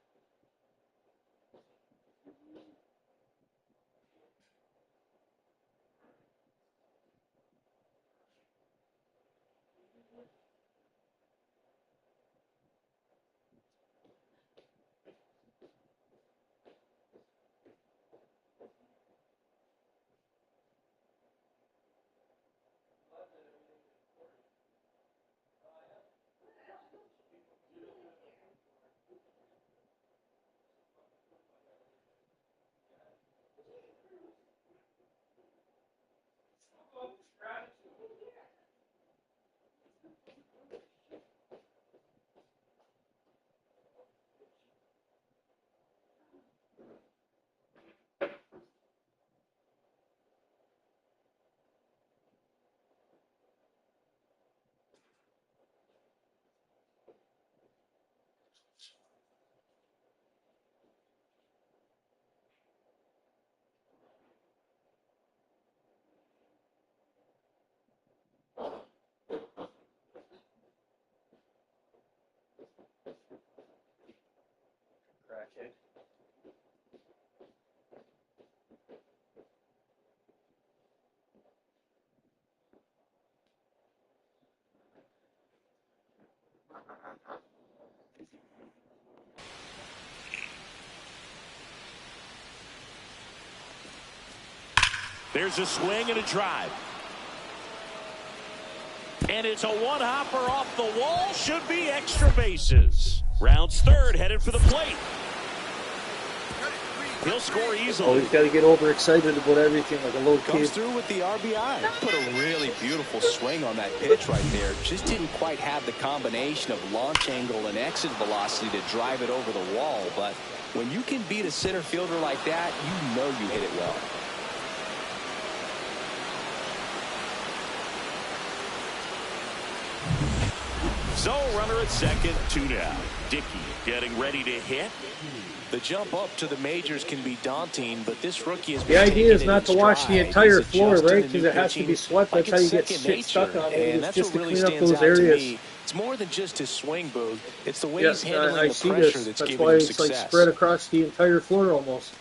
Crackhead. There's a swing and a drive. And it's a one-hopper off the wall. Should be extra bases. Rounds third, headed for the plate. He'll score easily. Always got to get overexcited about everything like a little kid. Comes through with the RBI. Put a really beautiful swing on that pitch right there. Just didn't quite have the combination of launch angle and exit velocity to drive it over the wall. But when you can beat a center fielder like that, you know you hit it well. So, runner at second, 2 down. Dickey getting ready to hit. The jump up to the majors can be daunting, but this rookie has been The idea is taking it not to in watch the stride. entire He's floor, adjusting right? to Because new it has to be pitching swept. like That's how you it's get second shit stuck nature. on it. And It's that's just to what really clean up stands those out to areas. me. It's more than just his swing, Booth. It's the way Yeah, he's handling I the see pressure this. that's That's giving why him it's success. like spread across the entire floor almost.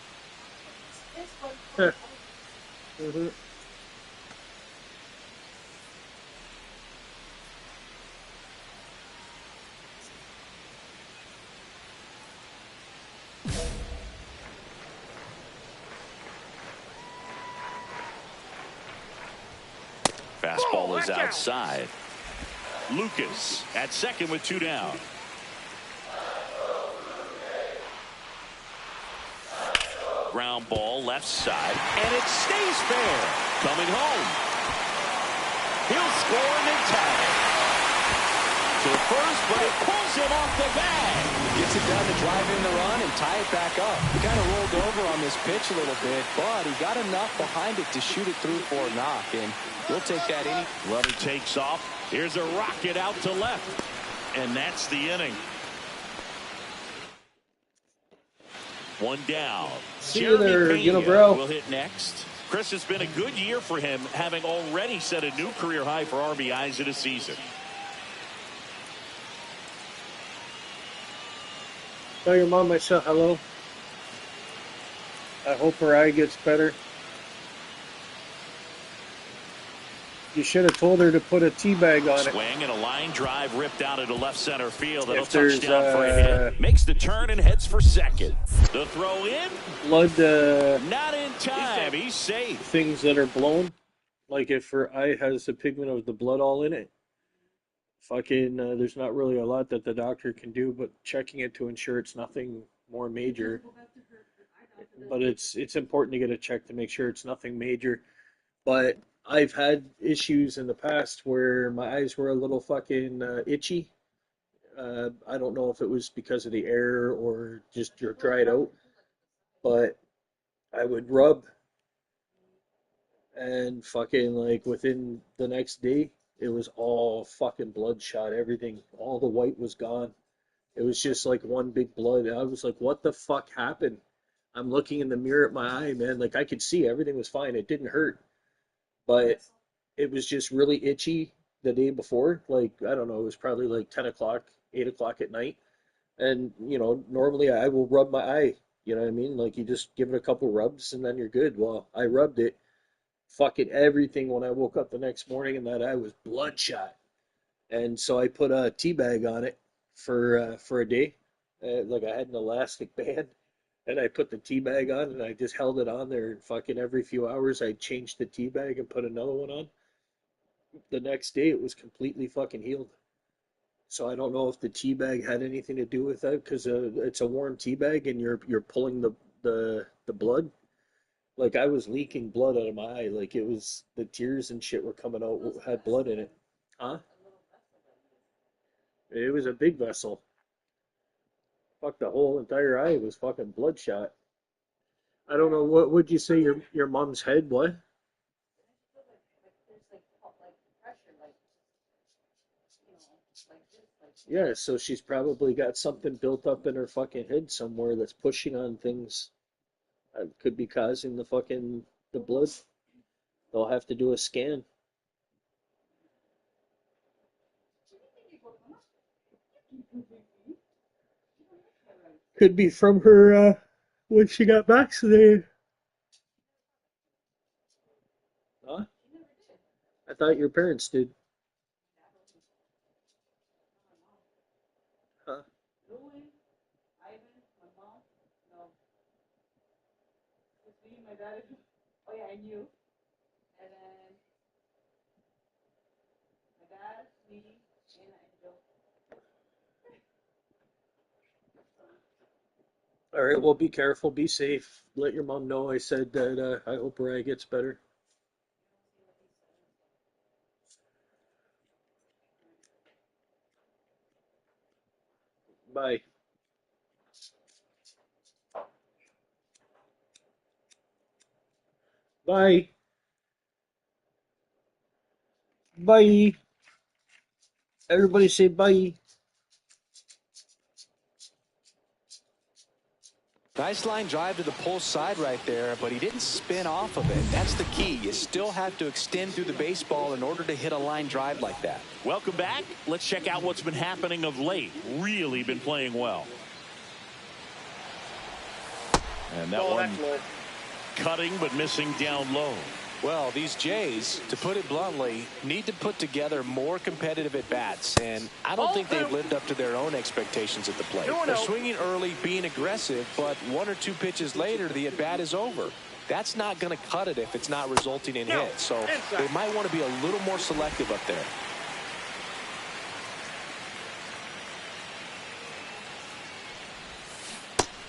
Mm-hmm. Fastball is outside. Lucas at second with 2 down. Ground ball left side, and it stays fair. Coming home. He'll score and they tie it. To first, but it pulls him off the bag. Gets it down to drive in the run and tie it back up. He kind of rolled over on this pitch a little bit, but he got enough behind it to shoot it through for a knock, and we'll take that any. Runner takes off. Here's a rocket out to left, and that's the inning. 1 down. See you there, Pena bro. will hit next. Chris, has been a good year for him, having already set a new career high for RBIs in a season. Tell your mom I said hello. I hope her eye gets better. You should have told her to put a tea bag on it. Swing and a line drive ripped out into left center field. It'll If there's touchdown for a hit. Makes the turn and heads for second. The throw in. Blood Not in time. He's safe. things that are blown, like if her eye has the pigment of the blood all in it, fucking there's not really a lot that the doctor can do but checking it to ensure it's nothing more major. But it's important to get it checked to make sure it's nothing major. But I've had issues in the past where my eyes were a little fucking itchy. I don't know if it was because of the air or just you're dried out, but I would rub and fucking like within the next day, it was all fucking bloodshot. Everything, all the white was gone. It was just like one big blood. I was like, what the fuck happened? I'm looking in the mirror at my eye, man. Like I could see everything was fine. It didn't hurt, but it was just really itchy the day before. Like, I don't know, it was probably like 10 o'clock, 8 o'clock at night. And, normally I will rub my eye. You know what I mean? Like, you just give it a couple rubs and then you're good. Well, I rubbed it. Fucking everything when I woke up the next morning and that eye was bloodshot. And so I put a tea bag on it for a day. Like I had an elastic band. And I put the tea bag on and I just held it on there. And fucking every few hours I changed the tea bag and put another one on. The next day it was completely fucking healed. So I don't know if the tea bag had anything to do with that because it's a warm tea bag and you're pulling the blood. Like I was leaking blood out of my eye. Like it was the tears and shit were coming out, had blood in it. Huh? It was a big vessel. Fuck, the whole entire eye was fucking bloodshot. I don't know, what would you say your mom's head, what? Yeah, so she's probably got something built up in her fucking head somewhere that's pushing on things that could be causing the blood. They'll have to do a scan. Could be from her when she got vaccinated. Huh? I thought your parents did. Huh? All right, well, be careful, be safe. Let your mom know I said that I hope her eye gets better. Bye. Bye. Bye. Everybody say bye. Nice line drive to the pull side right there, but he didn't spin off of it. That's the key. You still have to extend through the baseball in order to hit a line drive like that. Welcome back. Let's check out what's been happening of late. Really been playing well. And that one cutting but missing down low. Well, these Jays, to put it bluntly, need to put together more competitive at-bats, and I don't think they've lived up to their own expectations at the plate. They're swinging early, being aggressive, but one or two pitches later, the at-bat is over. That's not going to cut it if it's not resulting in hits, so they might want to be a little more selective up there.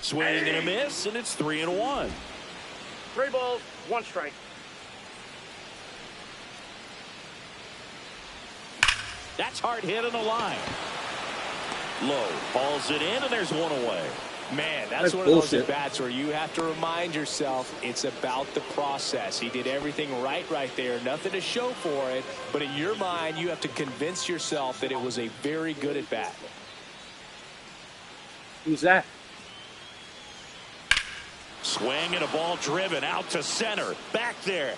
Swing and a miss, and it's 3-1. 3 balls, 1 strike. That's hard hit on the line. Low balls it in, and there's one away. Man, that's one of those at-bats where you have to remind yourself it's about the process. He did everything right there. Nothing to show for it. But in your mind, you have to convince yourself that it was a very good at-bat. Who's that? Swing and a ball driven out to center. Back there.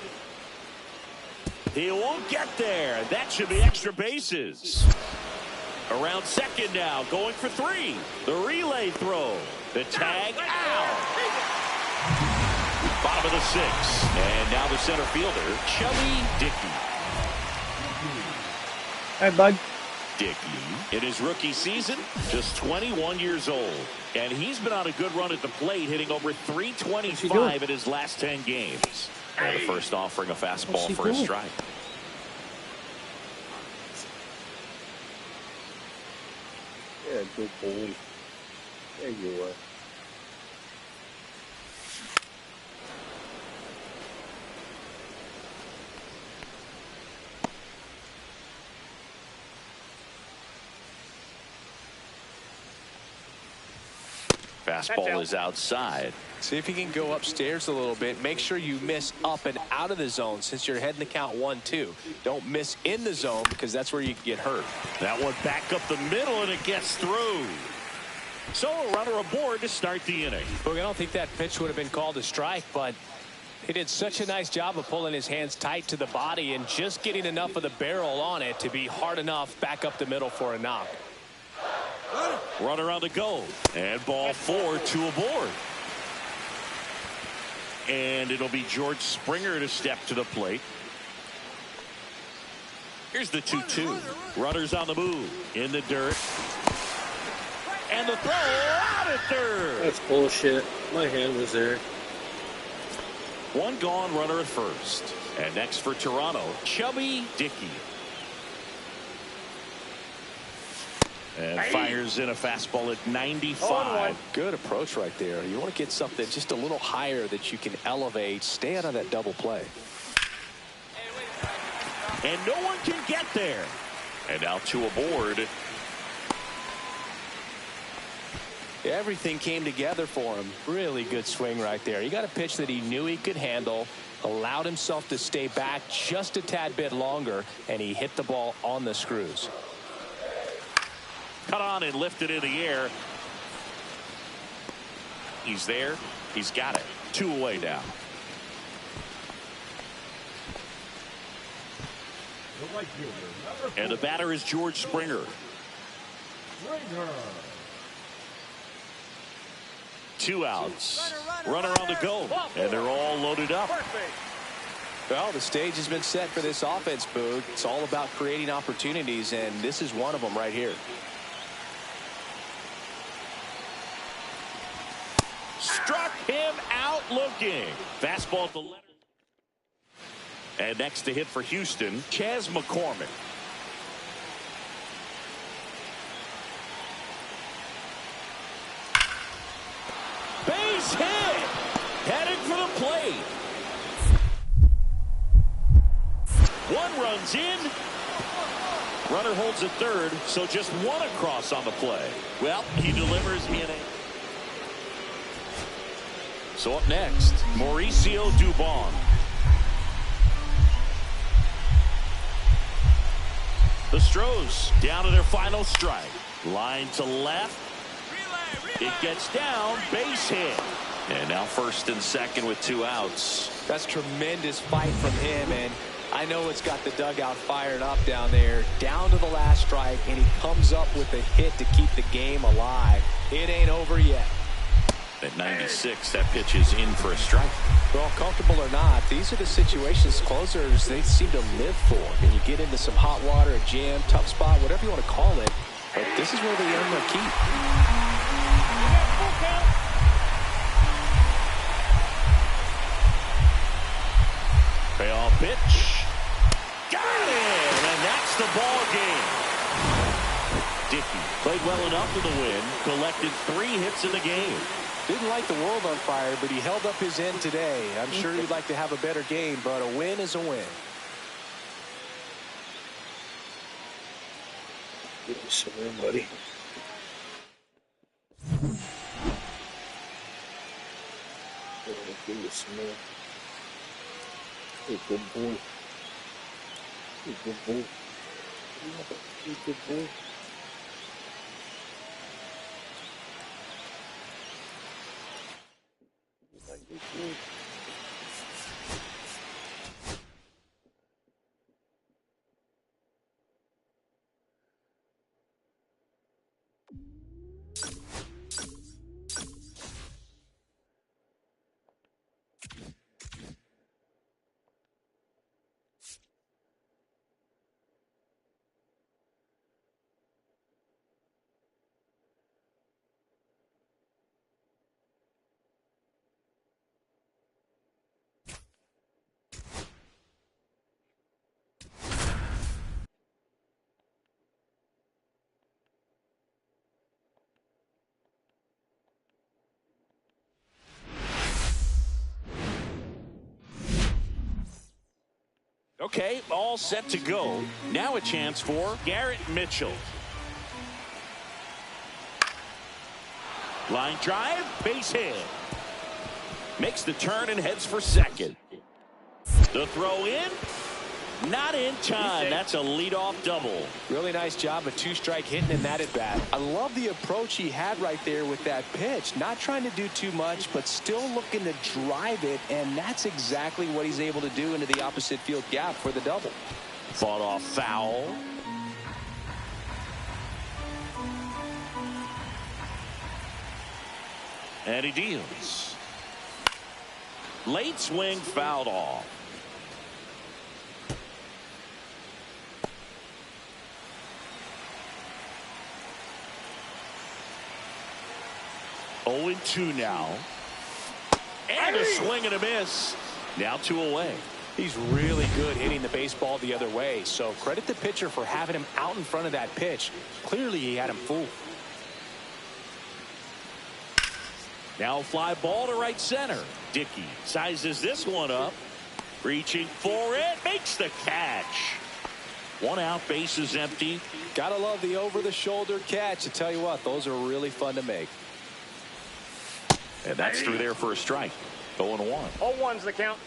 He won't get there. That should be extra bases. Around second now, going for 3. The relay throw. The tag out. Bottom of the 6th. And now the center fielder, Chubby Dickey. Hi, bud. Dickey, in his rookie season, just 21 years old. And he's been on a good run at the plate, hitting over 325 in his last 10 games. And the first offering a fastball for a strike. Yeah, good boy. There you are. Fastball is outside. See if you can go upstairs a little bit. Make sure you miss up and out of the zone since you're heading the count 1-2. Don't miss in the zone because that's where you can get hurt. That one back up the middle, and it gets through. So a runner aboard to start the inning. Look, I don't think that pitch would have been called a strike, but he did such a nice job of pulling his hands tight to the body and just getting enough of the barrel on it to be hard enough back up the middle for a knock. Runner on the go, and ball 4, 2 aboard. And it'll be George Springer to step to the plate. Here's the 2-2. Runners on the move, in the dirt. And the throw out at third. That's bullshit. My hand was there. One gone, runner at first. And next for Toronto, Chubby Dickey. And fires in a fastball at 95. Good approach right there. You want to get something just a little higher that you can elevate. Stay out of that double play. And no one can get there. And now 2 aboard. Everything came together for him. Really good swing right there. He got a pitch that he knew he could handle, allowed himself to stay back just a tad bit longer, and he hit the ball on the screws. Cut on and lifted in the air. He's there. He's got it. 2 away now. And the batter is George Springer. Two outs. Runner on the go. And they're all loaded up. Well, the stage has been set for this offense, Boog. It's all about creating opportunities, and this is one of them right here. Struck him out looking. Fastball at the letter. And next to hit for Houston, Chas McCormick. Base hit. Headed for the plate. 1 runs in. Runner holds at third, so just 1 across on the play. Well, he delivers in a... So up next, Mauricio Dubon. The Stros down to their final strike. Line to left. It gets down. Base hit. And now first and second with 2 outs. That's tremendous fight from him, and I know it's got the dugout fired up down there. Down to the last strike, and he comes up with a hit to keep the game alive. It ain't over yet. At 96, that pitch is in for a strike. Well, comfortable or not, these are the situations closers they seem to live for. And you get into some hot water, a jam, tough spot, whatever you want to call it. But this is where they earn their keep. Payoff pitch. Got it! And that's the ball game. Dickey played well enough for the win. Collected 3 hits in the game. Didn't light the world on fire, but he held up his end today. I'm sure he'd like to have a better game, but a win is a win. Give me some room, buddy. Give me some room. Hey, good boy. Hey, good boy. Hey, good boy. Okay, all set to go. Now a chance for Garrett Mitchell. Line drive, base hit. Makes the turn and heads for second. The throw in, not in time. That's a leadoff double. Really nice job of 2-strike hitting in that at bat. I love the approach he had right there with that pitch. Not trying to do too much, but still looking to drive it, and that's exactly what he's able to do into the opposite field gap for the double. Fought off foul. And he deals. Late swing fouled off. Oh, 0-2 now. And a swing and a miss. Now 2 away. He's really good hitting the baseball the other way, so credit the pitcher for having him out in front of that pitch. Clearly, he had him fooled. Now a fly ball to right center. Dickey sizes this one up. Reaching for it. Makes the catch. 1 out, bases empty. Gotta love the over-the-shoulder catch. I tell you what, those are really fun to make. And that's through there for a strike. 0-1. 0-1's the count.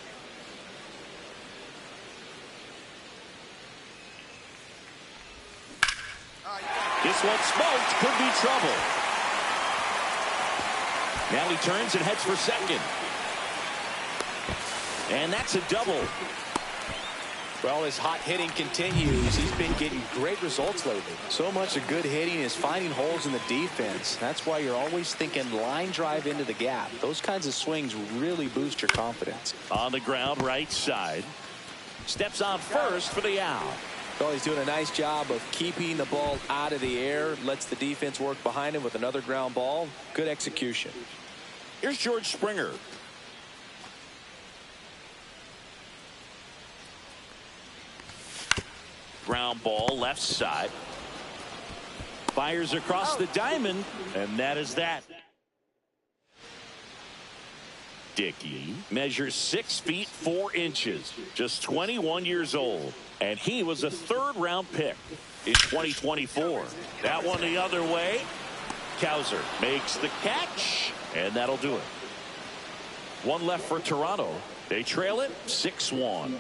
This one smoked. Could be trouble. Now he turns and heads for second. And that's a double. Well, his hot hitting continues. He's been getting great results lately. So much of good hitting is finding holes in the defense. That's why you're always thinking line drive into the gap. Those kinds of swings really boost your confidence. On the ground, right side. Steps on first for the out. Well, he's doing a nice job of keeping the ball out of the air. Lets the defense work behind him with another ground ball. Good execution. Here's George Springer. Ground ball left side. Fires across the diamond, and that is that. Dickey measures 6 feet 4 inches, just 21 years old, and he was a 3rd-round pick in 2024. That one the other way. Cowser makes the catch, and that'll do it. 1 left for Toronto. They trail it 6-1.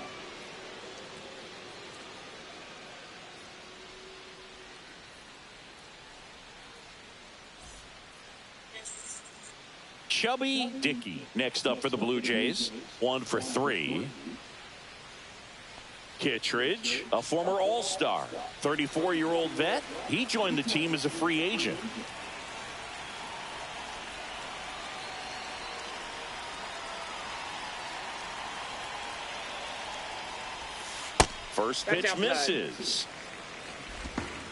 Chubby Dickey next up for the Blue Jays. 1 for 3. Kittredge, a former All-Star, 34-year-old vet. He joined the team as a free agent. First pitch misses.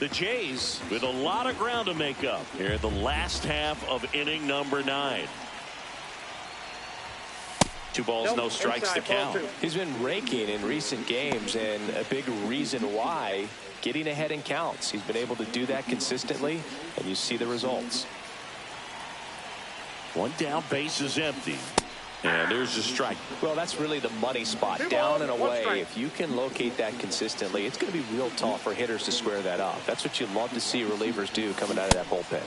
The Jays with a lot of ground to make up here in the last half of inning number 9. 2 balls, no strikes to count. He's been raking in recent games, and a big reason why, getting ahead in counts. He's been able to do that consistently, and you see the results. 1 down, base is empty. And there's a strike. Well, that's really the money spot, down and away. If you can locate that consistently, it's going to be real tough for hitters to square that up. That's what you love to see relievers do coming out of that bullpen.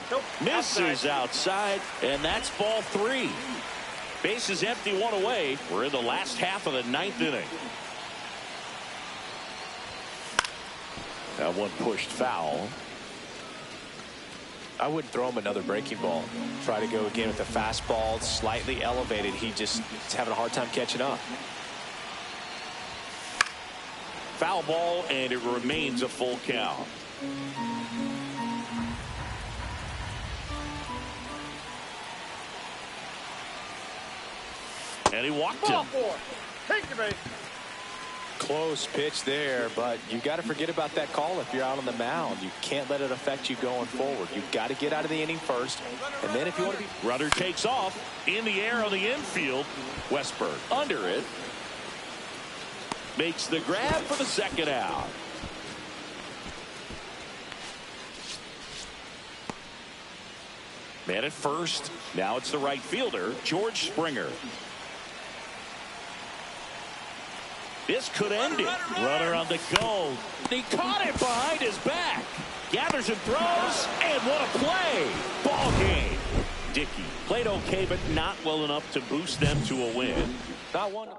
Misses outside, and that's ball 3. Base is empty, 1 away. We're in the last half of the 9th inning. That one pushed foul. I wouldn't throw him another breaking ball. Try to go again with the fastball, slightly elevated. He's having a hard time catching up. Foul ball, and it remains a full count. And he walked him. Take the base. Close pitch there, but you got to forget about that call if you're out on the mound. You can't let it affect you going forward. You've got to get out of the inning first, and then if you want to be... Rudder takes off in the air on the infield. Westberg under it. Makes the grab for the 2nd out. Man at first. Now it's the right fielder, George Springer. This could end it. Runner on the go. He caught it behind his back. Gathers and throws. And what a play. Ball game. Dickey played okay, but not well enough to boost them to a win. Not one.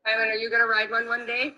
Ivan, are you going to ride one day?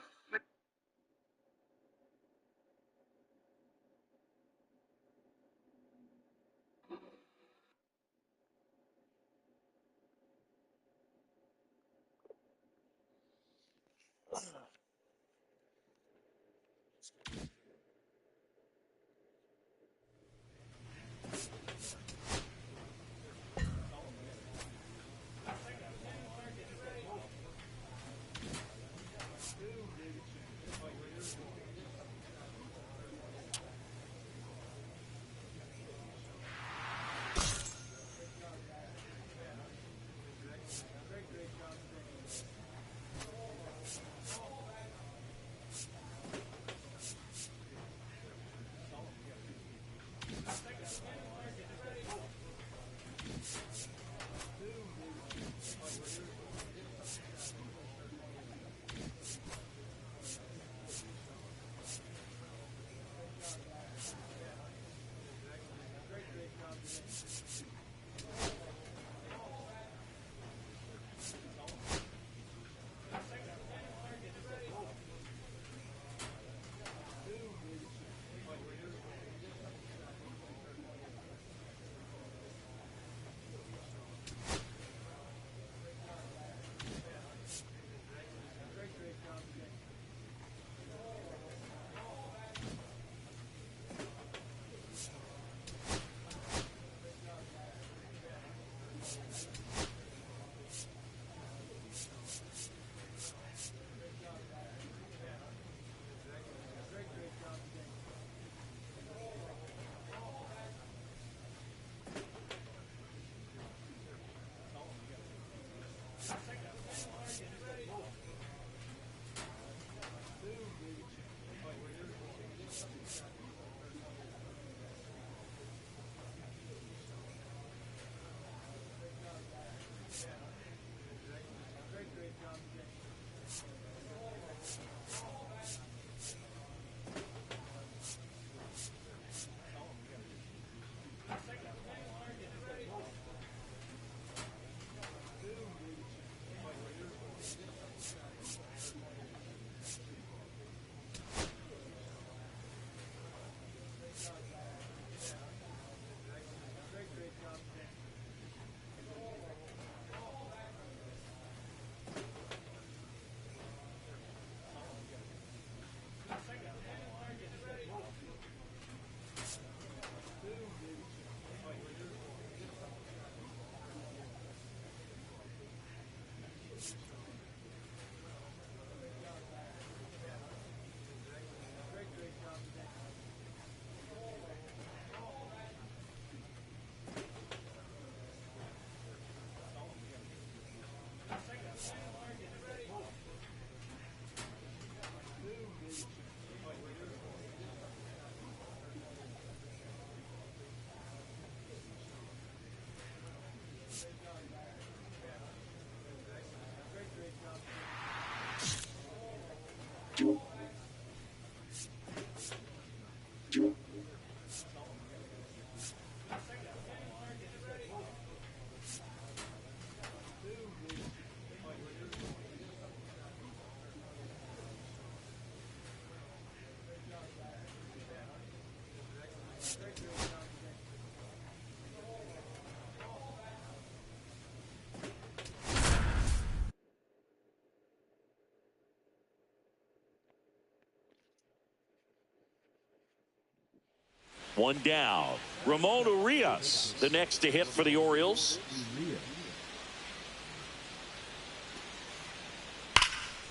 One down. Ramon Urias, the next to hit for the Orioles.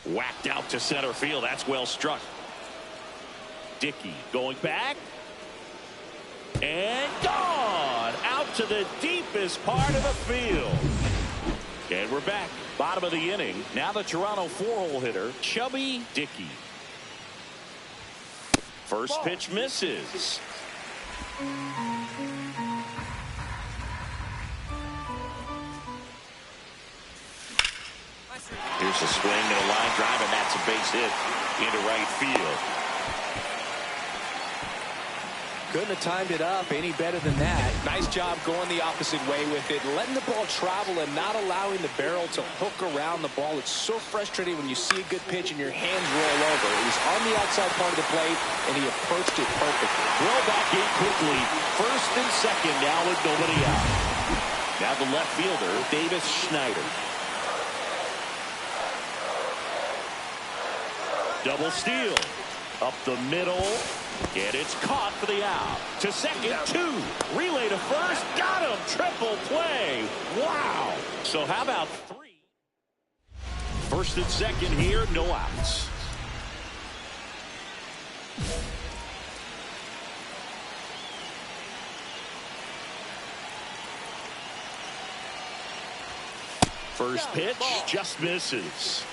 Whacked out to center field. That's well struck. Dickey going back. And gone out to the deepest part of the field. And we're back. Bottom of the inning. Now the Toronto 4-hole hitter, Chubby Dickey. First pitch misses. Here's a swing and a line drive, and that's a base hit into right field. Couldn't have timed it up any better than that. Nice job going the opposite way with it, letting the ball travel and not allowing the barrel to hook around the ball. It's so frustrating when you see a good pitch and your hands roll over. It was on the outside part of the plate, and he approached it perfectly. Throw back in quickly. First and second now with nobody out. Now the left fielder, Davis Schneider. Double steal. Up the middle. And it's caught for the out. To second, 2. Relay to first. Got him. Triple play. Wow. So how about 3? First and second here. No outs. First pitch just misses.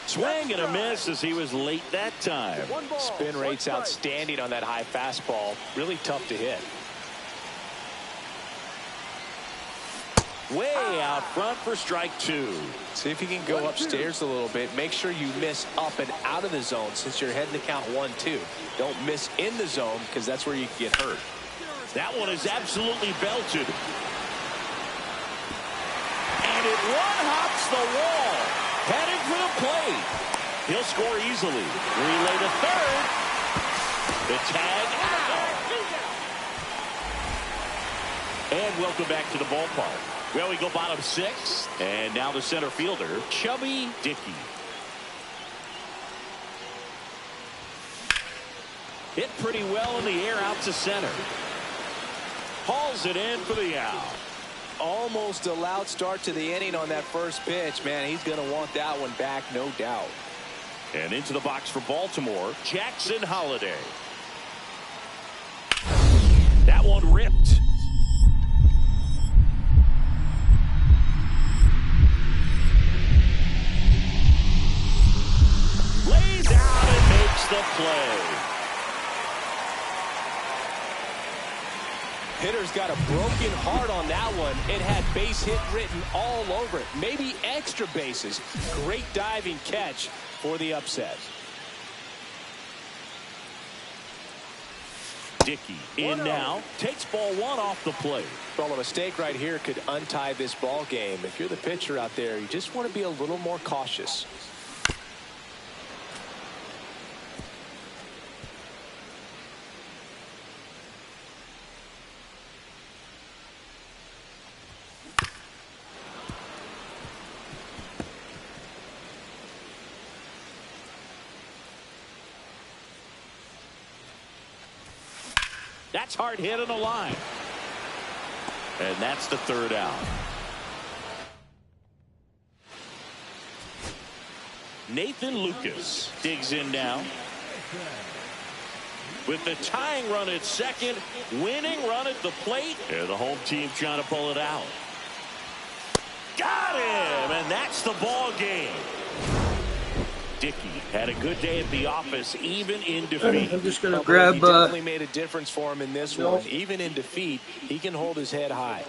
Swing and a miss as he was late that time. Spin rate's outstanding on that high fastball. Really tough to hit. Way out front for strike 2. See if you can go upstairs a little bit. Make sure you miss up and out of the zone since you're heading to count 1-2. Don't miss in the zone because that's where you can get hurt. That one is absolutely belted. And it one-hops the wall. Heading for the plate. He'll score easily. Relay to third. The tag out. And welcome back to the ballpark. Well, we go bottom 6. And now the center fielder, Chubby Dickey. Hit pretty well in the air out to center. Hauls it in for the out. Almost a loud start to the inning on that first pitch. Man, he's going to want that one back, no doubt. And into the box for Baltimore, Jackson Holliday. That one ripped. Lays out and makes the play. Hitter's got a broken heart on that one. It had base hit written all over it. Maybe extra bases. Great diving catch for the upset. Dickey in now. Takes ball 1 off the plate. Well, a mistake right here could untie this ball game. If you're the pitcher out there, you just want to be a little more cautious. That's hard hit on the line. And that's the third out. Nathan Lucas digs in now. With the tying run at second, winning run at the plate, and the home team trying to pull it out. Got him, and that's the ball game. Dickey had a good day at the office, even in defeat. I'm just going to grab... He definitely made a difference for him in this one. Even in defeat, he can hold his head high.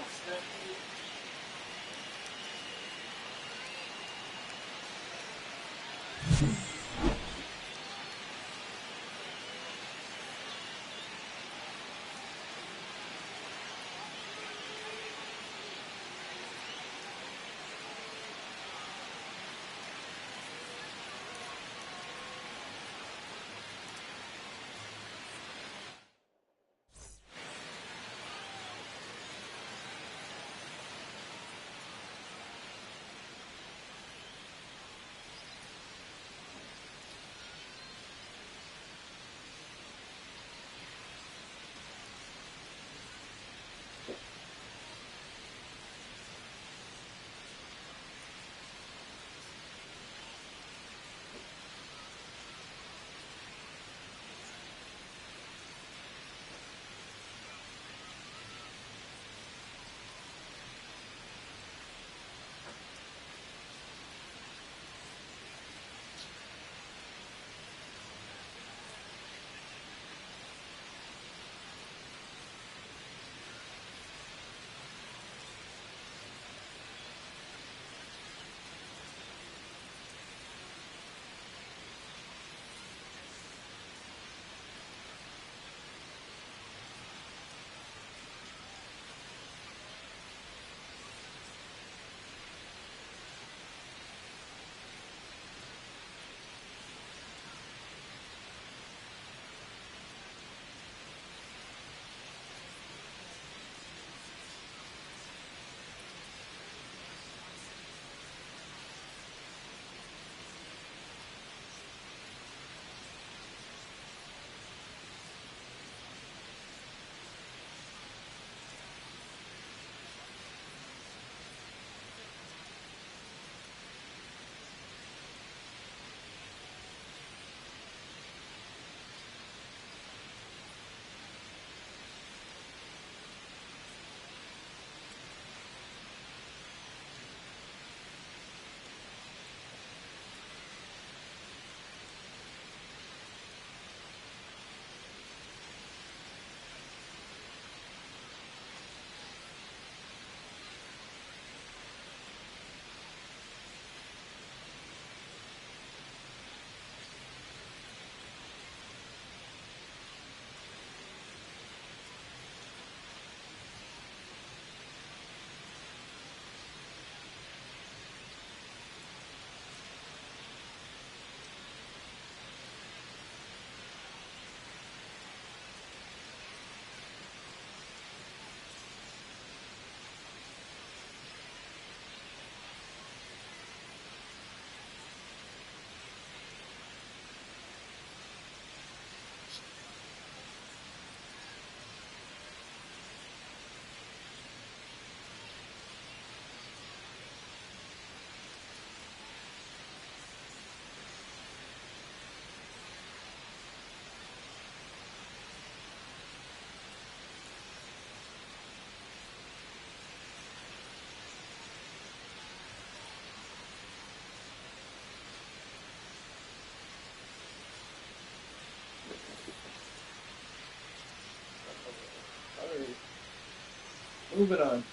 Moving on.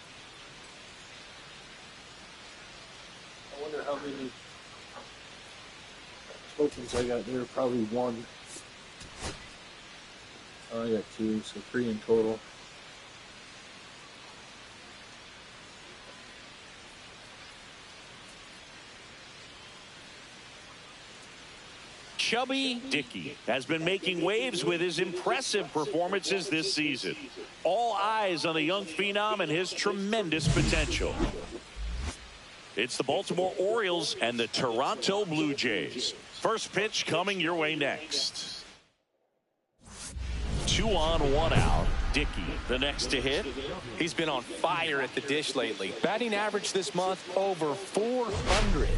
I wonder how many tokens I got there. Probably one. Oh, I got two, so 3 in total. Chubby Dickey has been making waves with his impressive performances this season. All eyes on the young phenom and his tremendous potential. It's the Baltimore Orioles and the Toronto Blue Jays. First pitch coming your way next. 2 on, 1 out. Dickey, the next to hit. He's been on fire at the dish lately. Batting average this month over 400.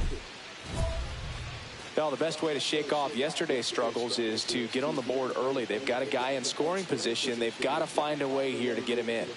Well, the best way to shake off yesterday's struggles is to get on the board early. They've got a guy in scoring position. They've got to find a way here to get him in.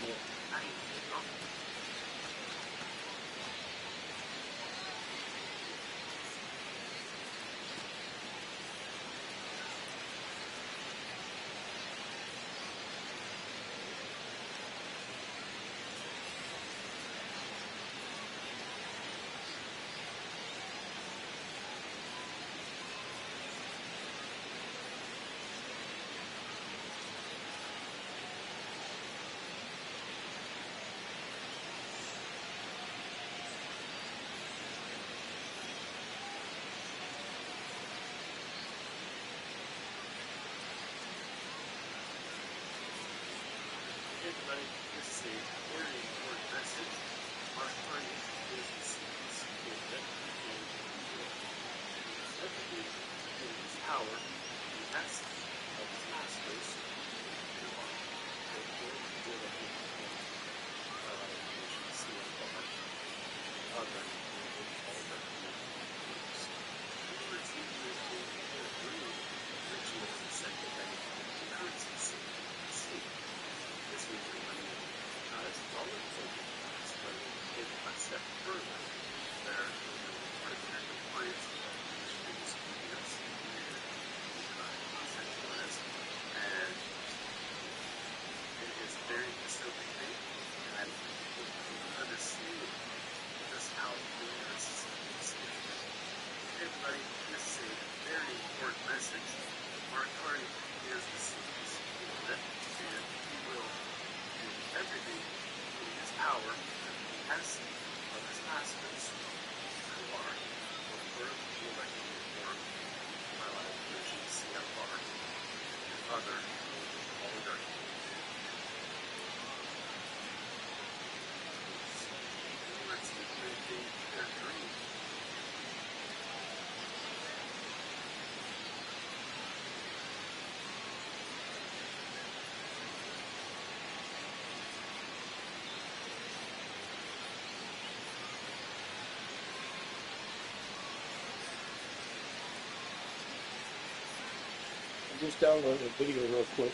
Just download a video real quick.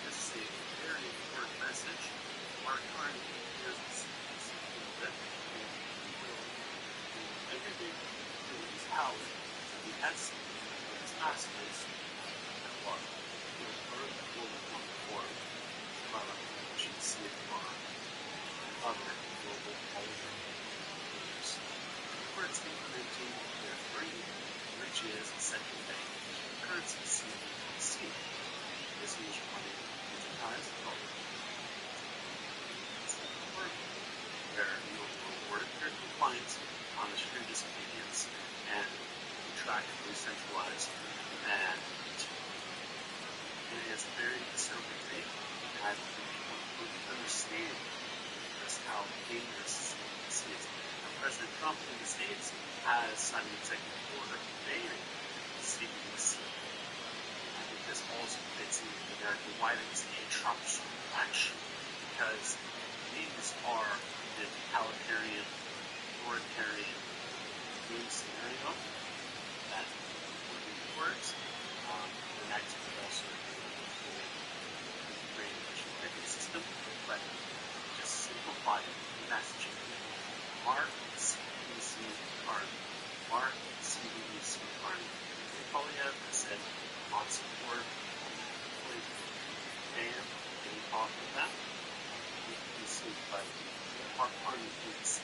This is a very important message. Mark Carney is that everything in his house, he has his aspects that was before. You should see it on other global policies. First, implementing their free, which is a central bank currency CBDC. This is money digitized where you will reward your compliance, punish your disobedience, and track decentralized. And it is very conservative and people who understand just how dangerous this is. And President Trump in the States has signed an executive order banning CBDC. This also fits in the narrative why it's a Trump's action, because these are the totalitarian, authoritarian new scenario that would be words. The next would also create a system, but just simplify the messaging. Mark CBDC card. Mark CBDC card. They probably have said on support, and any talk of that, you can see, but our party is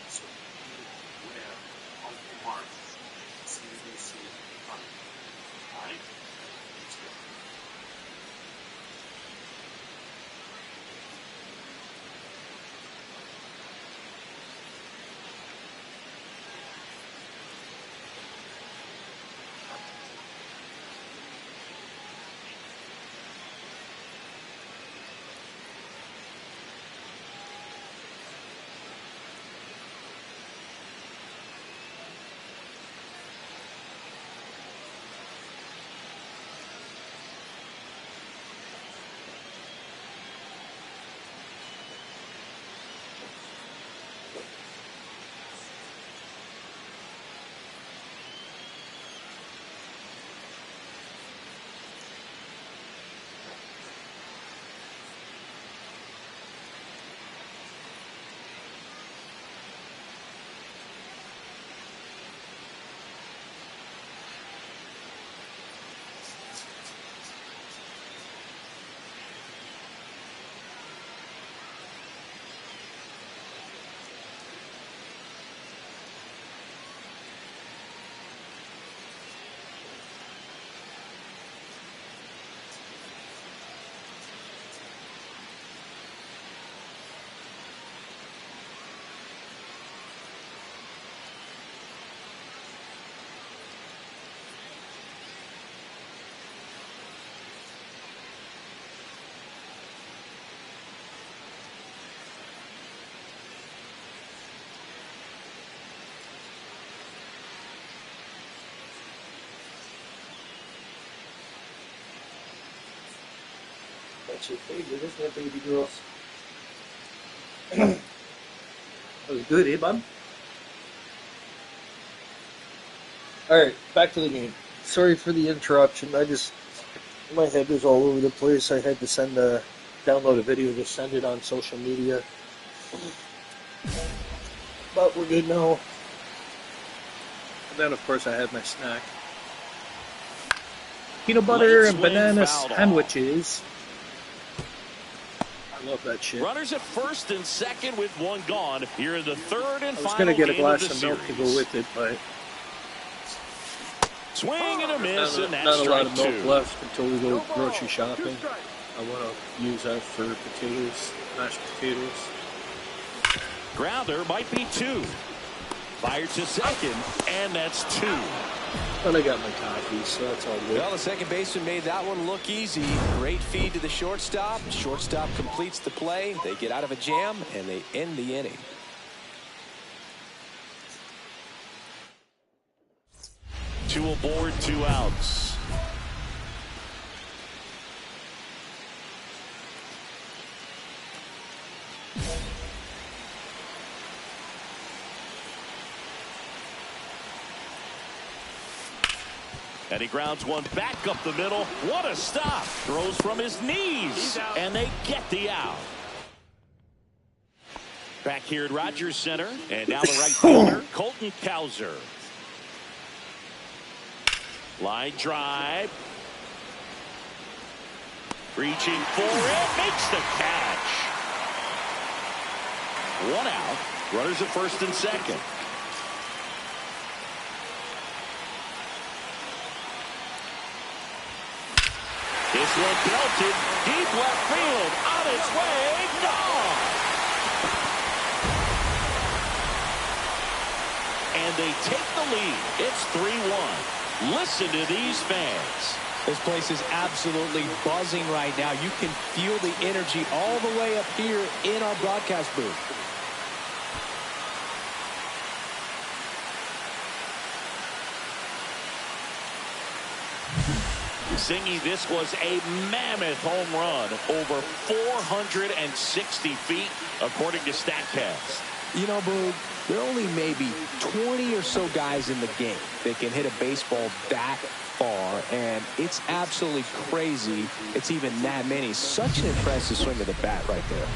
so beware of the mark, CBDC, right? Let's go. That's your favorite, isn't it, baby girls? That was good, eh, bud? Alright, back to the game. Sorry for the interruption. My head was all over the place. I had to download a video to send it on social media. But we're good now. And then, of course, I had my snack. Peanut butter and banana sandwiches. I love that shit. Runners at first and second with one gone. Here in the third and final game of the series. I was going to get a glass of milk to go with it, but... Swing and a miss, and that's Not a lot of strike milk two. left until we go grocery shopping. I want to use that for potatoes, mashed potatoes. Grounder might be two. Fired to second, and that's two. And I got my coffee, so that's all good. Well, the second baseman made that one look easy. Great feed to the shortstop. Shortstop completes the play. They get out of a jam, and they end the inning. Two aboard, 2 outs. And he grounds one back up the middle. What a stop. Throws from his knees. And they get the out. Back here at Rogers Center. And now the right fielder, Colton Cowser. Line drive. Reaching for it. Makes the catch. 1 out. Runners at first and second. This one belted deep left field. On its way. Gone. And they take the lead. It's 3-1. Listen to these fans. This place is absolutely buzzing right now. You can feel the energy all the way up here in our broadcast booth. Singy, this was a mammoth home run, over 460 feet, according to StatCast. You know, Boog, there are only maybe 20 or so guys in the game that can hit a baseball that far, and it's absolutely crazy it's even that many. Such an impressive swing of the bat right there.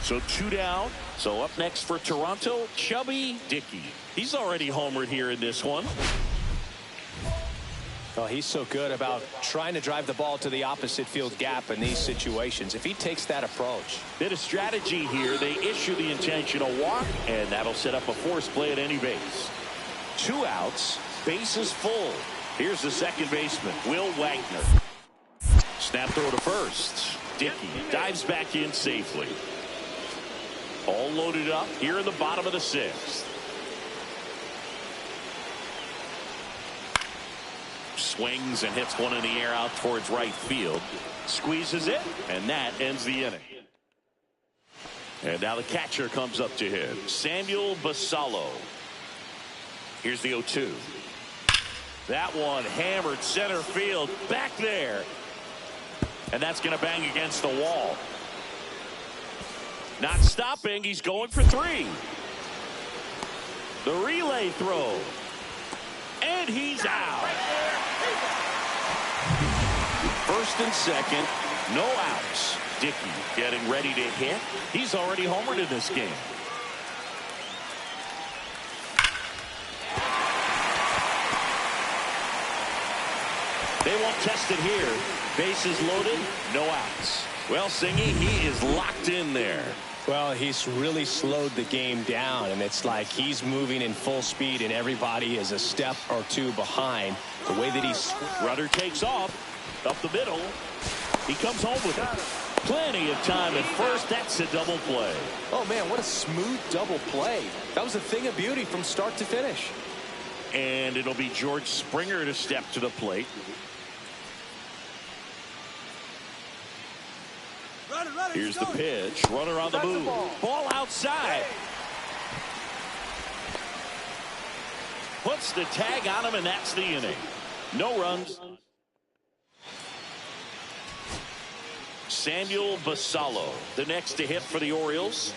So 2 down. So up next for Toronto, Chubby Dickey. He's already homered here in this one. Oh, he's so good about trying to drive the ball to the opposite field gap in these situations. If he takes that approach. Bit of strategy here. They issue the intentional walk, and that'll set up a force play at any base. 2 outs, bases full. Here's the second baseman, Will Wagner. Snap throw to first. Dickey dives back in safely. All loaded up here in the bottom of the 6th. Swings and hits one in the air out towards right field. Squeezes it, and that ends the inning. And now the catcher comes up to him, Samuel Basallo. Here's the 0-2. That one hammered center field back there. And that's going to bang against the wall. Not stopping. He's going for 3. The relay throw. And he's out. First and second, no outs. Dickey getting ready to hit. He's already homered in this game. They won't test it here. Bases loaded, no outs. Well, Singy, he is locked in there. Well, he's really slowed the game down, and it's like he's moving in full speed, and everybody is a step or 2 behind. The way that he's... Runner takes off, up the middle. He comes home with it. Plenty of time at first. That's a double play. Oh, man, what a smooth double play. That was a thing of beauty from start to finish. And it'll be George Springer to step to the plate. Here's the pitch. Runner on the move. Ball outside. Puts the tag on him, and that's the inning. No runs. Samuel Basallo, the next to hit for the Orioles.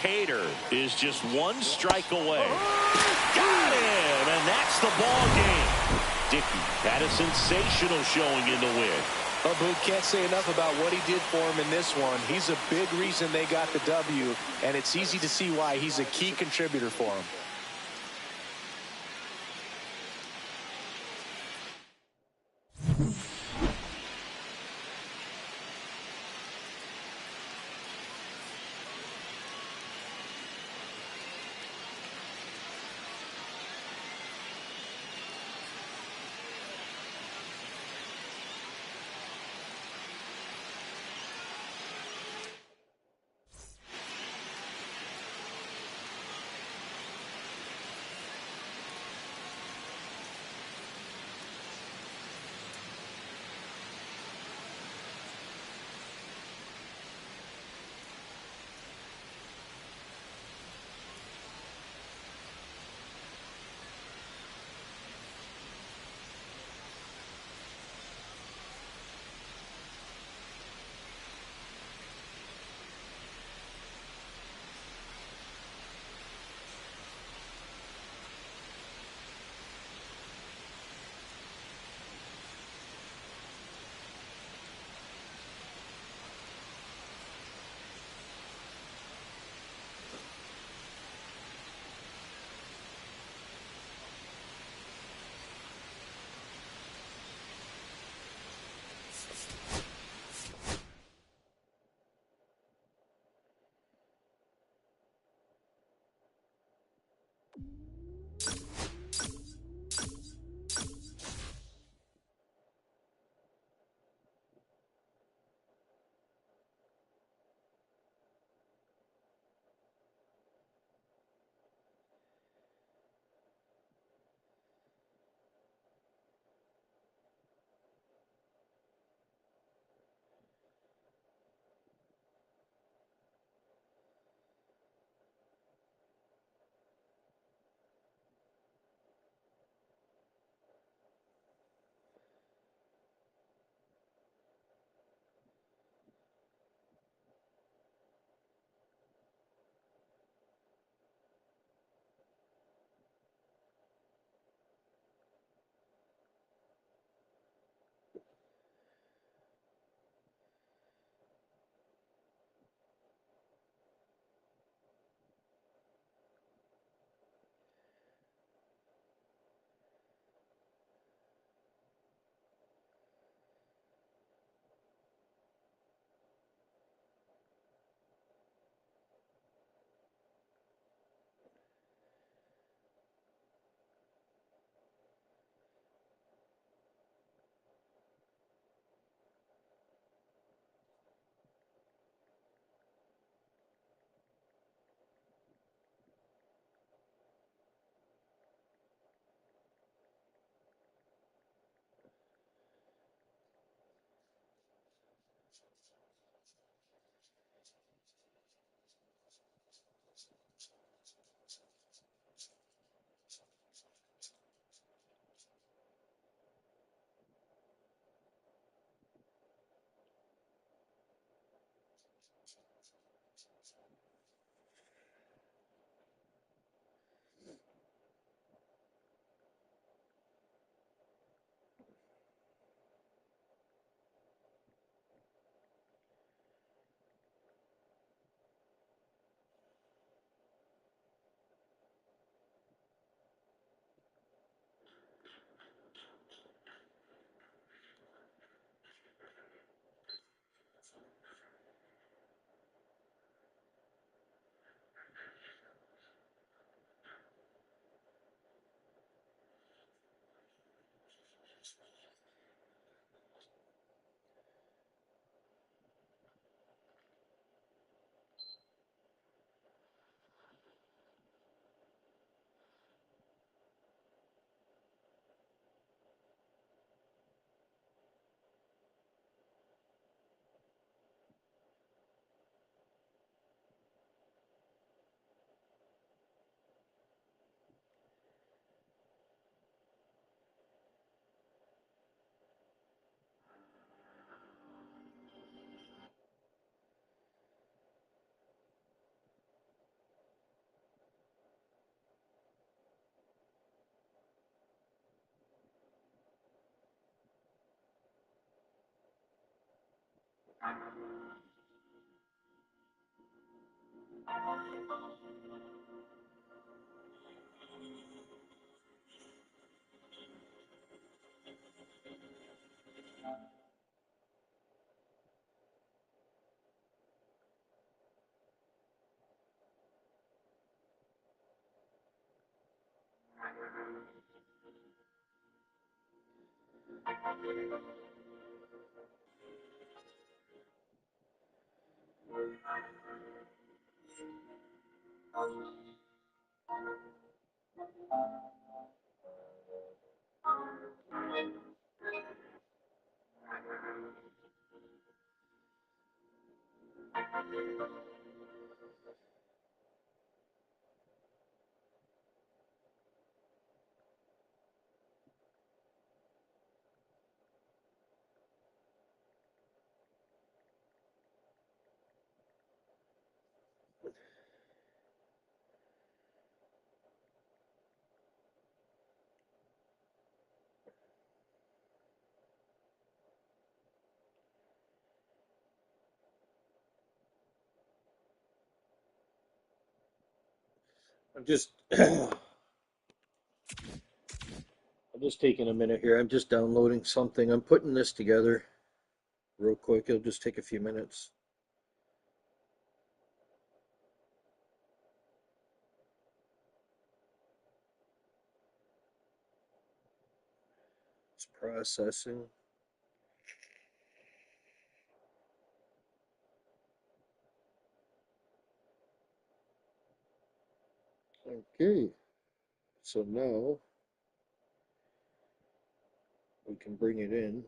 Hader is just 1 strike away. Got him, and that's the ball game. Dickey had a sensational showing in the win. Boog can't say enough about what he did for him in this one. He's a big reason they got the W, and it's easy to see why he's a key contributor for him. I'm just I'm just taking a minute here. I'm just downloading something. I'm putting this together real quick. It'll just take a few minutes. It's processing. Okay, so now we can bring it in.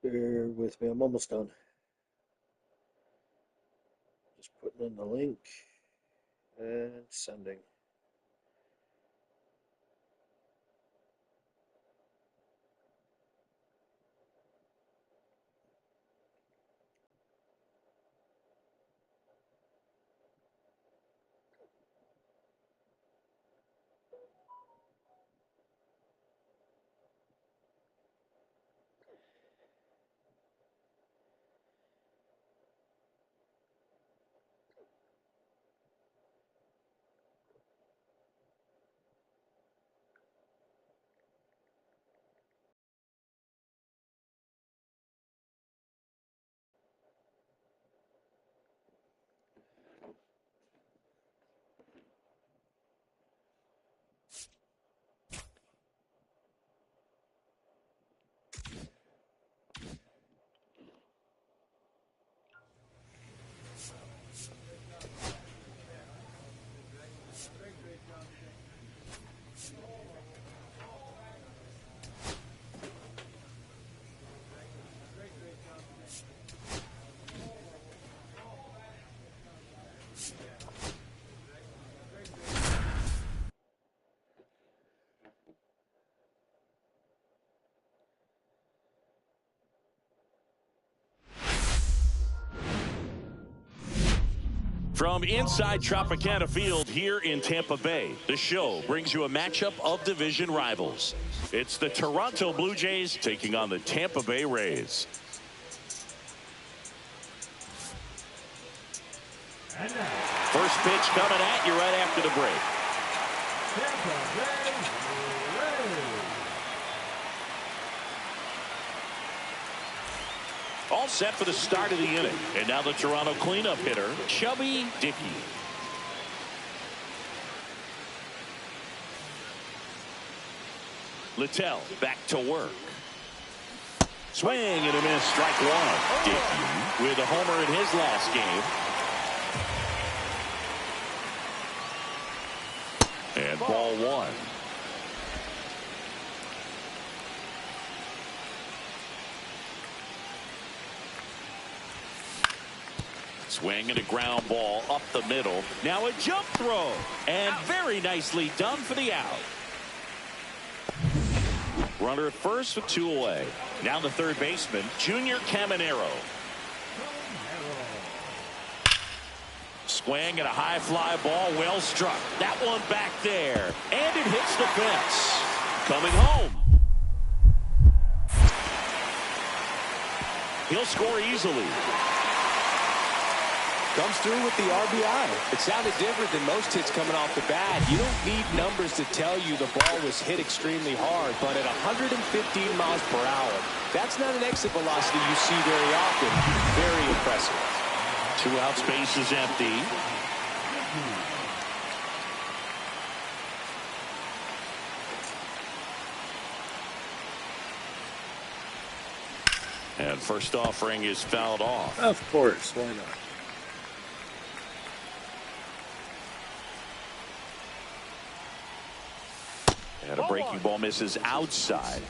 Bear with me, I'm almost done. Just putting in the link and sending. From inside Tropicana Field here in Tampa Bay, the show brings you a matchup of division rivals. It's the Toronto Blue Jays taking on the Tampa Bay Rays. First pitch coming at you right after the break. All set for the start of the inning. And now the Toronto cleanup hitter, Chubby Dickey. Littell back to work. Swing and a miss, strike one. Dickey with a homer in his last game. And ball one. Swing and a ground ball up the middle. Now a jump throw. And very nicely done for the out. Runner at first with 2 away. Now the third baseman, Junior Caminero. Swing and a high fly ball, well struck. That one back there. And it hits the fence. Coming home. He'll score easily. Comes through with the RBI. It sounded different than most hits coming off the bat. You don't need numbers to tell you the ball was hit extremely hard, but at 115 miles per hour, that's not an exit velocity you see very often. Very impressive. 2 outs, base is empty. And first offering is fouled off. Of course, why not? And a breaking ball misses outside.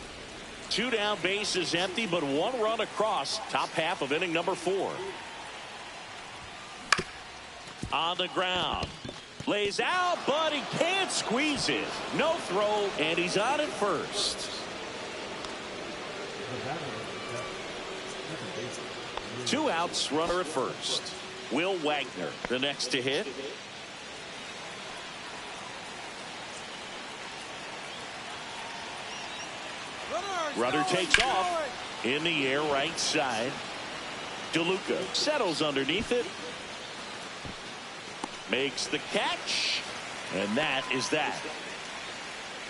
2 down, base is empty, but 1 run across. Top half of inning number 4. On the ground. Lays out, but he can't squeeze it. No throw, and he's on at first. 2 outs, runner at first. Will Wagner, the next to hit. Runner takes off in the air, right side. DeLuca settles underneath it. Makes the catch. And that is that.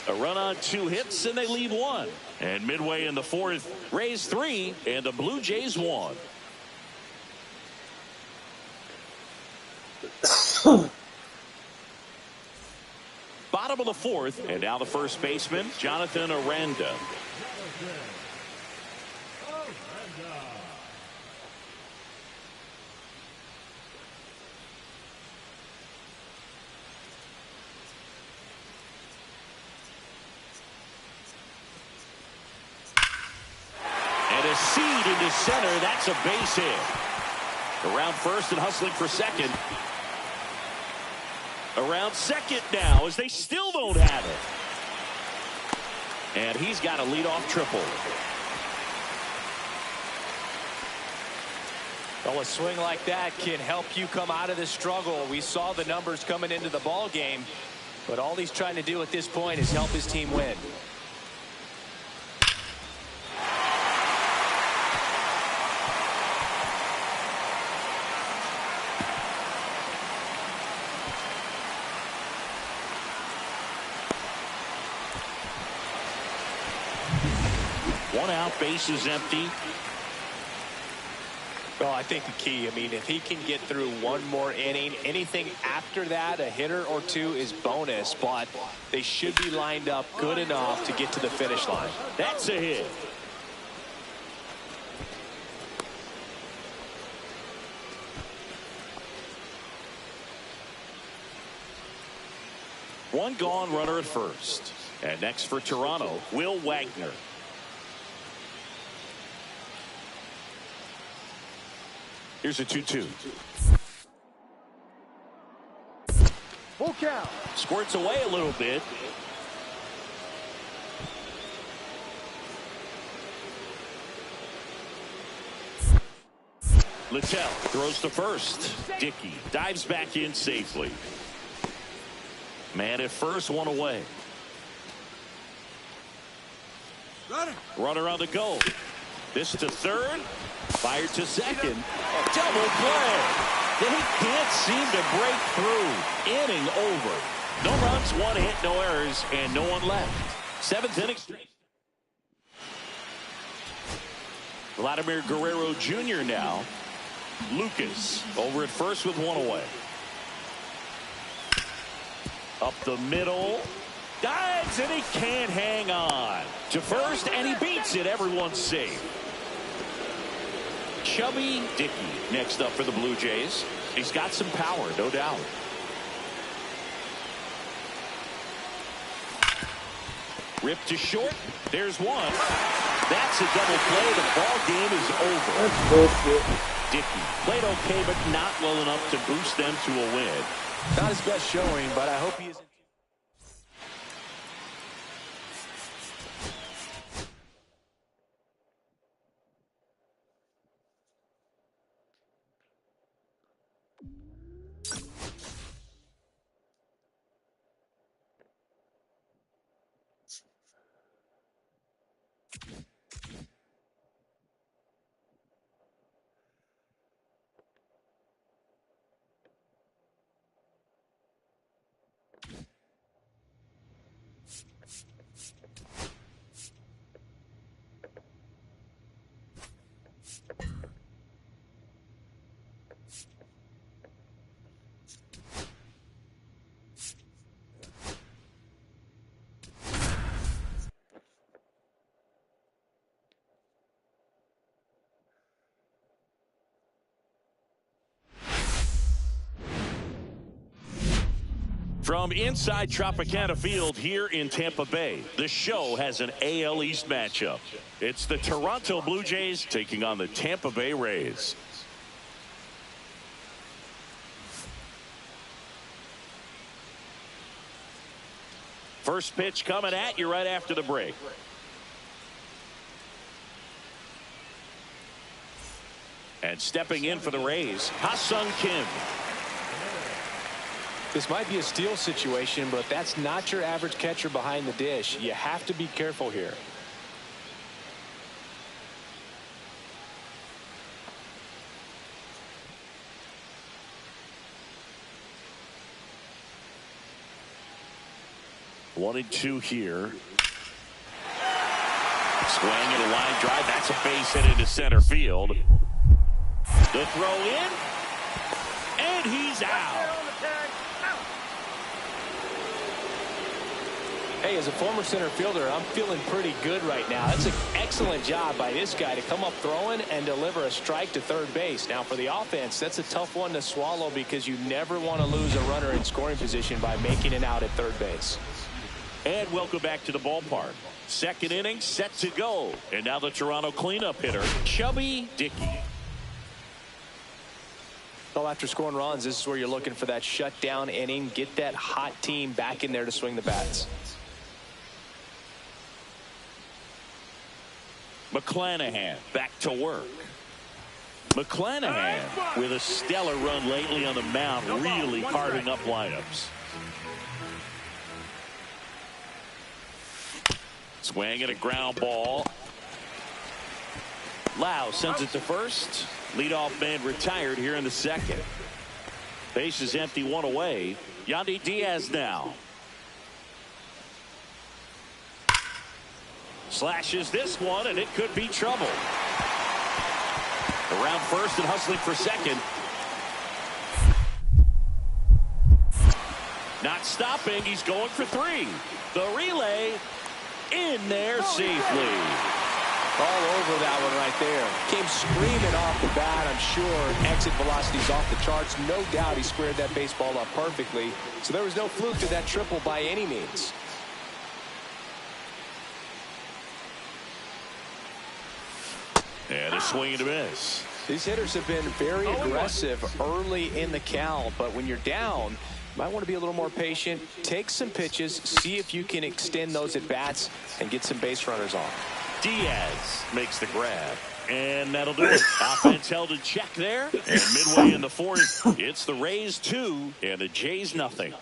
A run on 2 hits, and they lead 1. And midway in the 4th, Rays 3 and the Blue Jays 1. Bottom of the 4th, and now the first baseman, Jonathan Aranda. And a seed into center. That's a base hit. Around first and hustling for second. Around second now as they still don't have it. And he's got a leadoff triple. Well, a swing like that can help you come out of the struggle. We saw the numbers coming into the ball game, but all he's trying to do at this point is help his team win. One out, base is empty. Well, I think the key, if he can get through 1 more inning, anything after that, a hitter or 2 is bonus, but they should be lined up good enough to get to the finish line. That's a hit. One gone, runner at first. And next for Toronto, Will Wagner. Here's a 2-2. Full count. Squirts away a little bit. Littell throws to first. Dickey dives back in safely. Man at first, 1 away. Runner on the go. This to third. Fired to second. A double play. They can't seem to break through. Inning over. No runs, 1 hit, no errors, and no one left. 7th inning. Vladimir Guerrero Jr. now. Lucas over at first with 1 away. Up the middle. Dives, and he can't hang on. To first, and he beats it. Everyone's safe. Chubby Dickey next up for the Blue Jays. He's got some power, no doubt. Ripped to short. There's 1. That's a double play. The ball game is over. That's bullshit. Dickey played okay, but not well enough to boost them to a win. Not his best showing, but I hope he isn't. From inside Tropicana Field here in Tampa Bay, the show has an AL East matchup. It's the Toronto Blue Jays taking on the Tampa Bay Rays. First pitch coming at you right after the break. And stepping in for the Rays, Ha-Sung Kim. This might be a steal situation, but that's not your average catcher behind the dish. You have to be careful here. One and two here. Swing and a line drive. That's a base hit into center field. The throw in. And he's out. Hey, as a former center fielder, I'm feeling pretty good right now. That's an excellent job by this guy to come up throwing and deliver a strike to third base. Now, for the offense, that's a tough one to swallow because you never want to lose a runner in scoring position by making it out at third base. And welcome back to the ballpark. Second inning set to go. And now the Toronto cleanup hitter, Chubby Dickey. Well, after scoring runs, this is where you're looking for that shutdown inning. Get that hot team back in there to swing the bats. McClanahan back to work. McClanahan with a stellar run lately on the mound, really carving up lineups. Swing and a ground ball. Lau sends it to first. Leadoff man retired here in the second. Base is empty, one away. Yandy Diaz now. Slashes this one, and it could be trouble. Around first and hustling for second. Not stopping. He's going for three. The relay in there safely. All over that one right there. Came screaming off the bat. I'm sure exit velocity's off the charts. No doubt he squared that baseball up perfectly. So there was no fluke to that triple by any means. And a swing and a miss. These hitters have been very aggressive early in the count, but when you're down, you might want to be a little more patient. Take some pitches, see if you can extend those at bats and get some base runners on. Diaz makes the grab, and that'll do it. Offense held in check there, and midway in the fourth, it's the Rays 2 and the Jays nothing.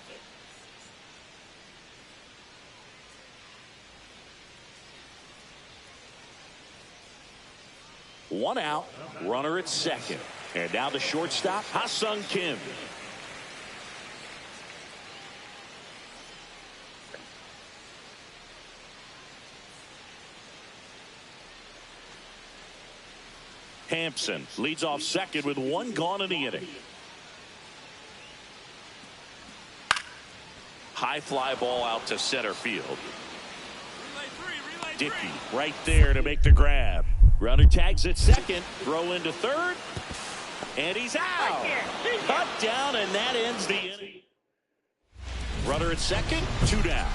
One out, runner at second. And now the shortstop, Ha-Sung Kim. Hampson leads off second with one gone in the inning. High fly ball out to center field. Dickey right there to make the grab. Runner tags at second. Throw into third. And he's out. Cut down, and that ends the inning. Runner at second. 2 down.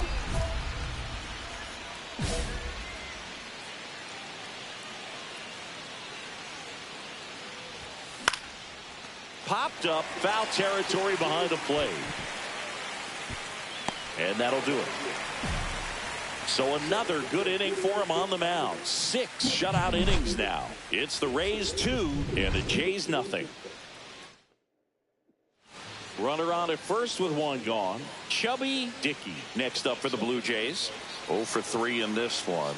Popped up. Foul territory behind the plate. And that'll do it. So another good inning for him on the mound. 6 shutout innings now. It's the Rays 2 and the Jays nothing. Runner on at first with one gone. Chubby Dickey next up for the Blue Jays. 0 for 3 in this one.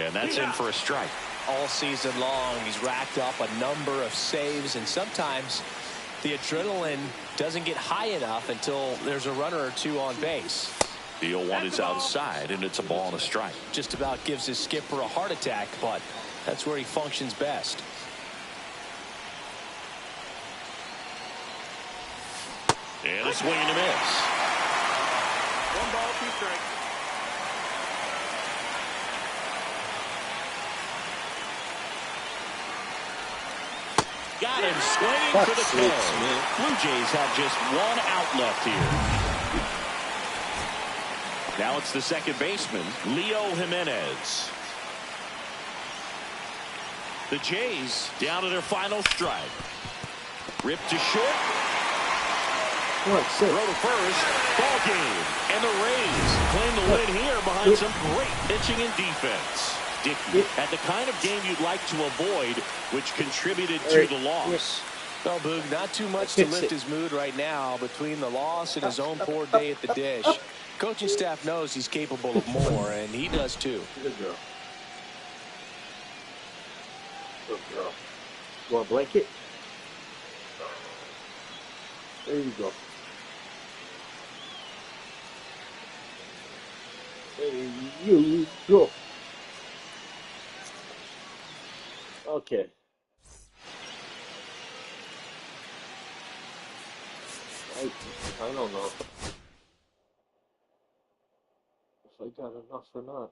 And that's in for a strike. All season long, he's racked up a number of saves, and sometimes the adrenaline doesn't get high enough until there's a runner or two on base. The 0-1 is outside, and it's a ball and a strike. Just about gives his skipper a heart attack, but that's where he functions best. And a swing and a miss. 1 ball, 2 strikes. Got him swinging for the kill. Blue Jays have just one out left here. Now it's the second baseman, Leo Jimenez. The Jays down to their final strike. Ripped to short. Throw to first. Ball game. And the Rays claim the win here behind some great pitching and defense. Dickey had the kind of game you'd like to avoid, which contributed to the loss. Well, Boog, not too much to lift his mood right now between the loss and his own poor day at the dish. Coaching staff knows he's capable of more, and he does too. Good girl. Good girl. You want a blanket? There you go. There you go. Okay. I don't know if I got enough or not.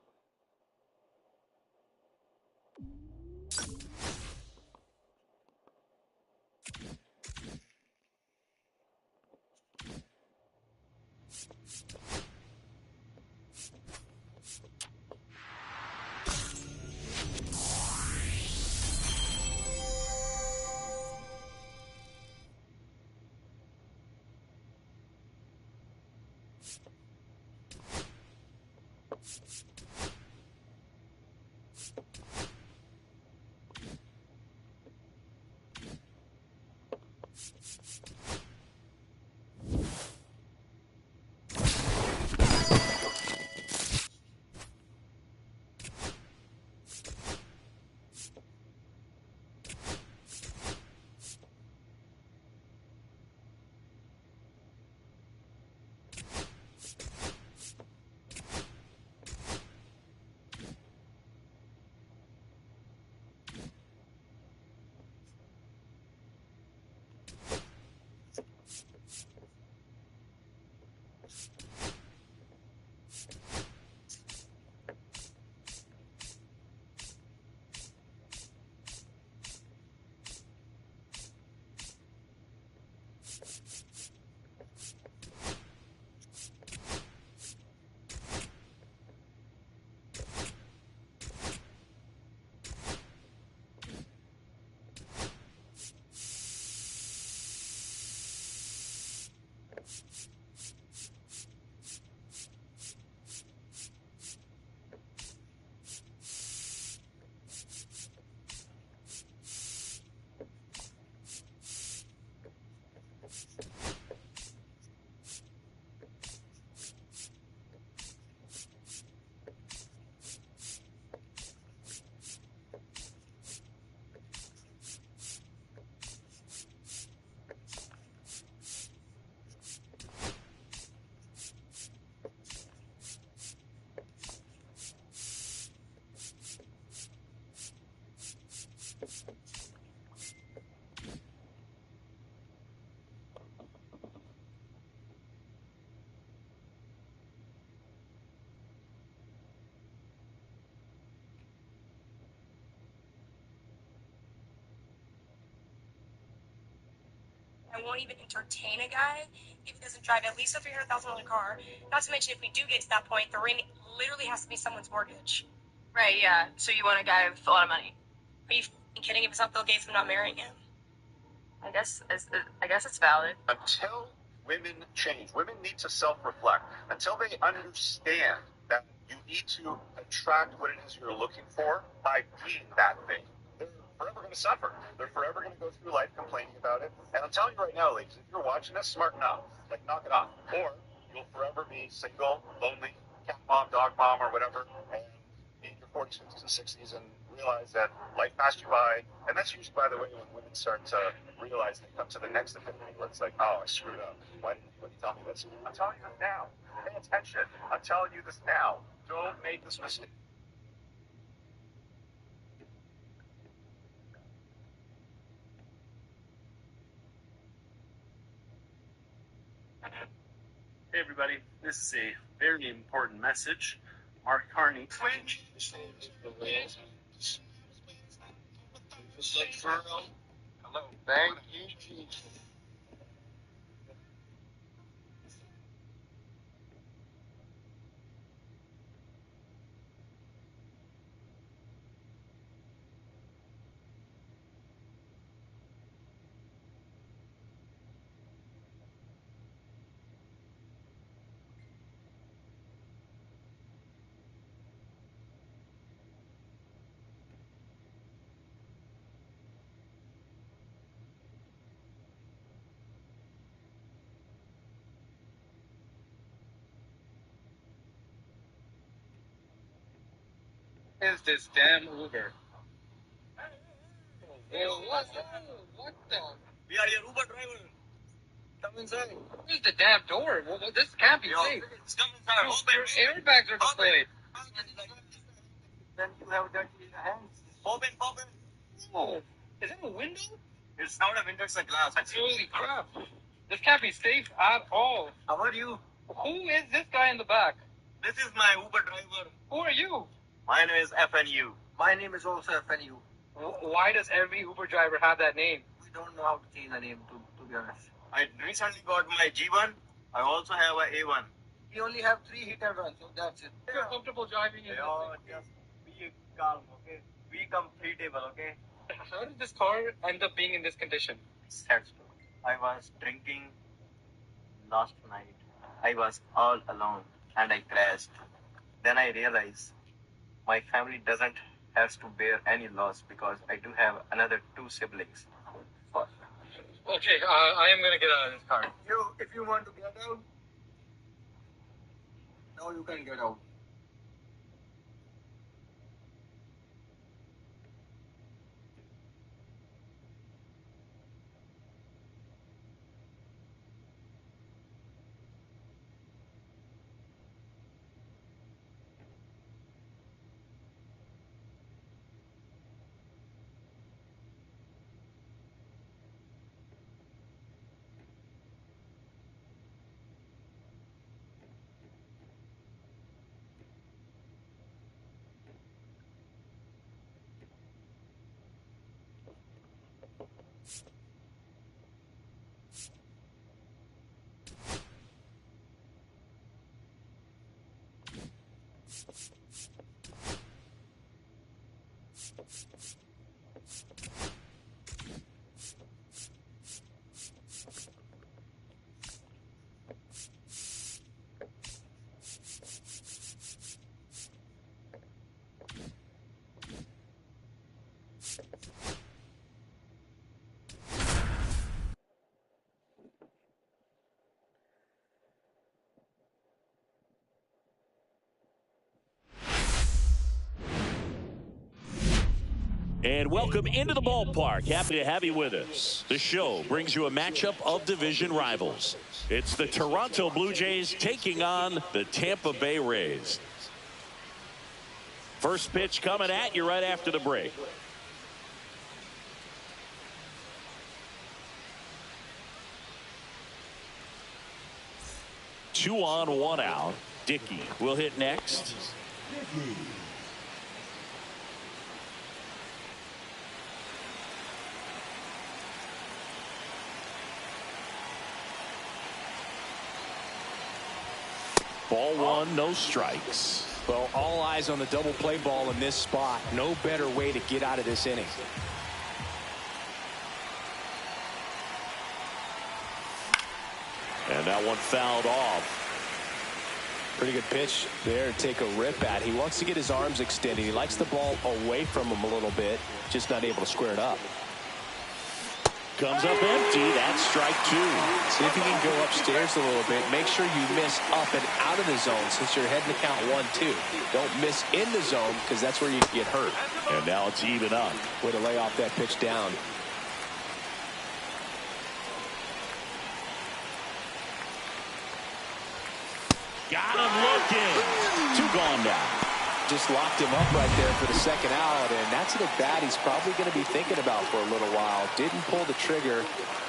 I won't even entertain a guy if he doesn't drive at least a $300,000 car. Not to mention, if we do get to that point, the ring literally has to be someone's mortgage. Right, yeah. So you want a guy with a lot of money? Are you kidding? If it's not Bill Gates, I'm not marrying him. I guess it's valid. Until women change, women need to self-reflect. Until they understand that you need to attract what it is you're looking for by being that thing, they're forever going to suffer. They're forever going to go through life complaining about it. And I'm telling you right now, ladies, if you're watching this, smarten up. Like, knock it off. Or you'll forever be single, lonely, cat mom, dog mom, or whatever, and be in your 40s, 50s, and 60s and realize that life passed you by. And that's usually, by the way, when women start to realize they come to the next epiphany where it's like, oh, I screwed up. Why didn't anybody tell me this? I'm telling you this now. Pay attention. I'm telling you this now. Don't make this mistake. Hey everybody, this is a very important message. Mark Carney. Hello. Thank you. Is this damn Uber? What the? We are your Uber driver. Come inside. Where's the damn door? This can't be safe. Come inside. Your airbags are deployed. Then you have that in your hands. Open. Oh, is that a window? It's not a window, it's a glass. Holy crap. This can't be safe at all. How are you? Who is this guy in the back? This is my Uber driver. Who are you? My name is FNU. My name is also FNU. Why does every Uber driver have that name? We don't know how to change the name, to be honest. I recently got my G1. I also have a A1. We only have 3 hit-and runs, so that's it. You're comfortable driving in Just be calm, okay? Be comfortable, okay? How did this car end up being in this condition? I was drinking last night. I was all alone and I crashed. Then I realized my family doesn't have to bear any loss because I do have another 2 siblings. Okay, I am going to get out of this car. If you want to get out, now you can get out. And welcome into the ballpark. Happy to have you with us. The show brings you a matchup of division rivals. It's the Toronto Blue Jays taking on the Tampa Bay Rays. First pitch coming at you right after the break. Two on, one out. Dickey will hit next. Ball one, no strikes. Well, all eyes on the double play ball in this spot. No better way to get out of this inning. And that one fouled off. Pretty good pitch there to take a rip at. He wants to get his arms extended. He likes the ball away from him a little bit, just not able to square it up. Comes up empty. That's strike 2. See if you can go upstairs a little bit. Make sure you miss up and out of the zone since you're heading to count 1-2. Don't miss in the zone because that's where you get hurt. And now it's even up. Way to lay off that pitch down. Got him looking. 2 gone now. Just locked him up right there for the second out, and that's an at-bat he's probably going to be thinking about for a little while. Didn't pull the trigger.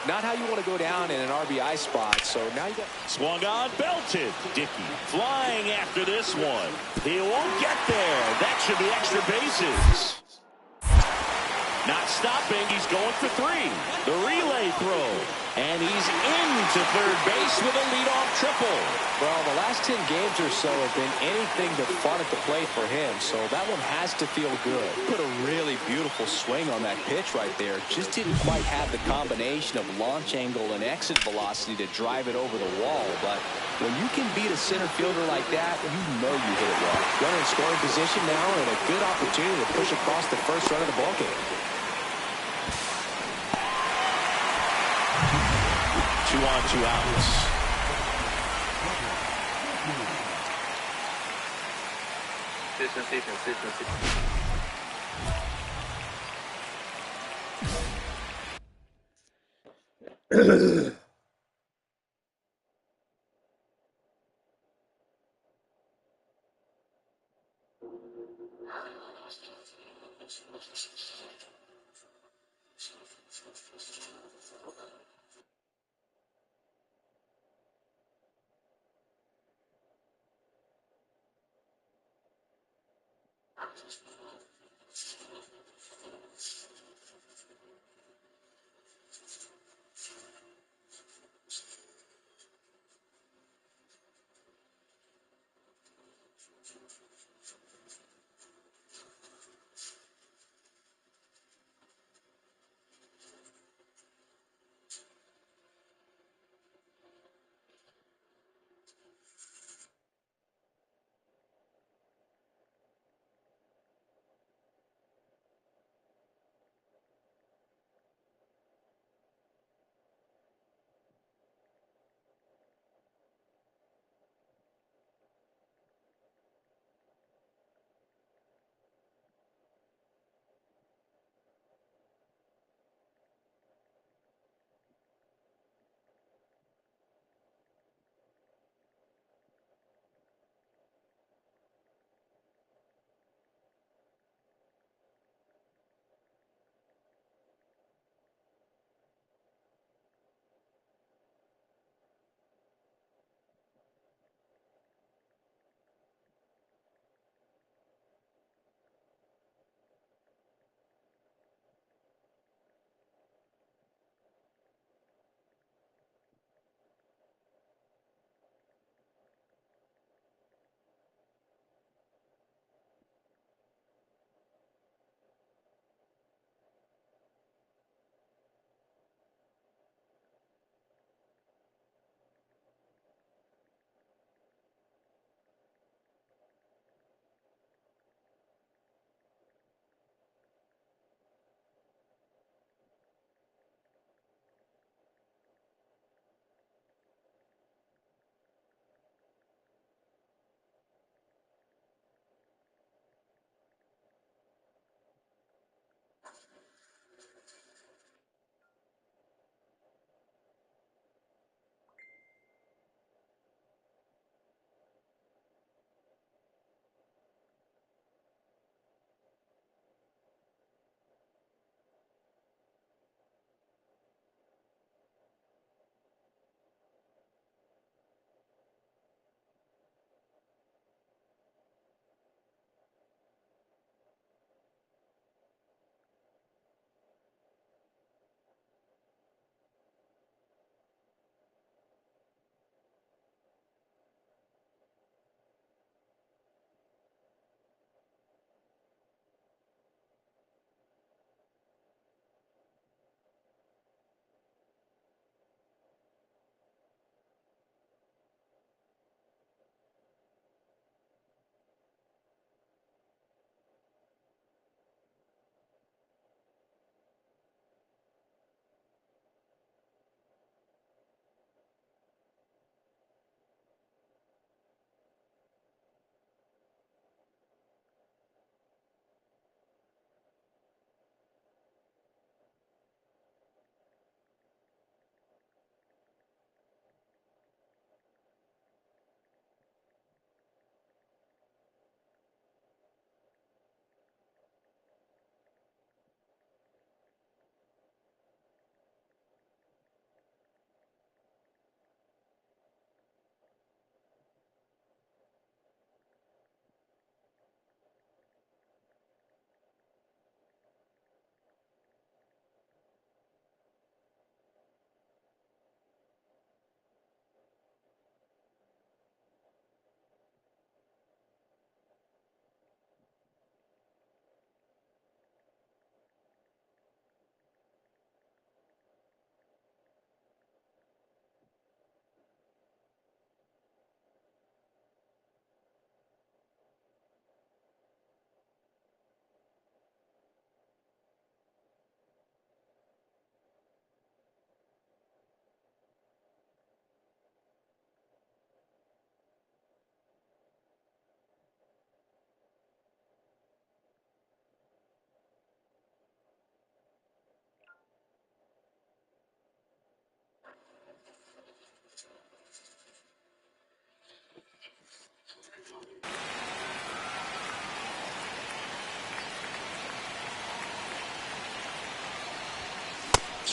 Not how you want to go down in an RBI spot, so now you got... Swung on, belted. Dickey flying after this one. He won't get there. That should be extra bases. Not stopping. He's going for three. The relay throw. And he's into third base with a leadoff triple. Well, the last 10 games or so have been anything but fun at the plate for him, so that one has to feel good. Put a really beautiful swing on that pitch right there. Just didn't quite have the combination of launch angle and exit velocity to drive it over the wall, but when you can beat a center fielder like that, you know you hit it well. Runner in scoring position now and a good opportunity to push across the first run of the ballgame. 2 on, 2 outs.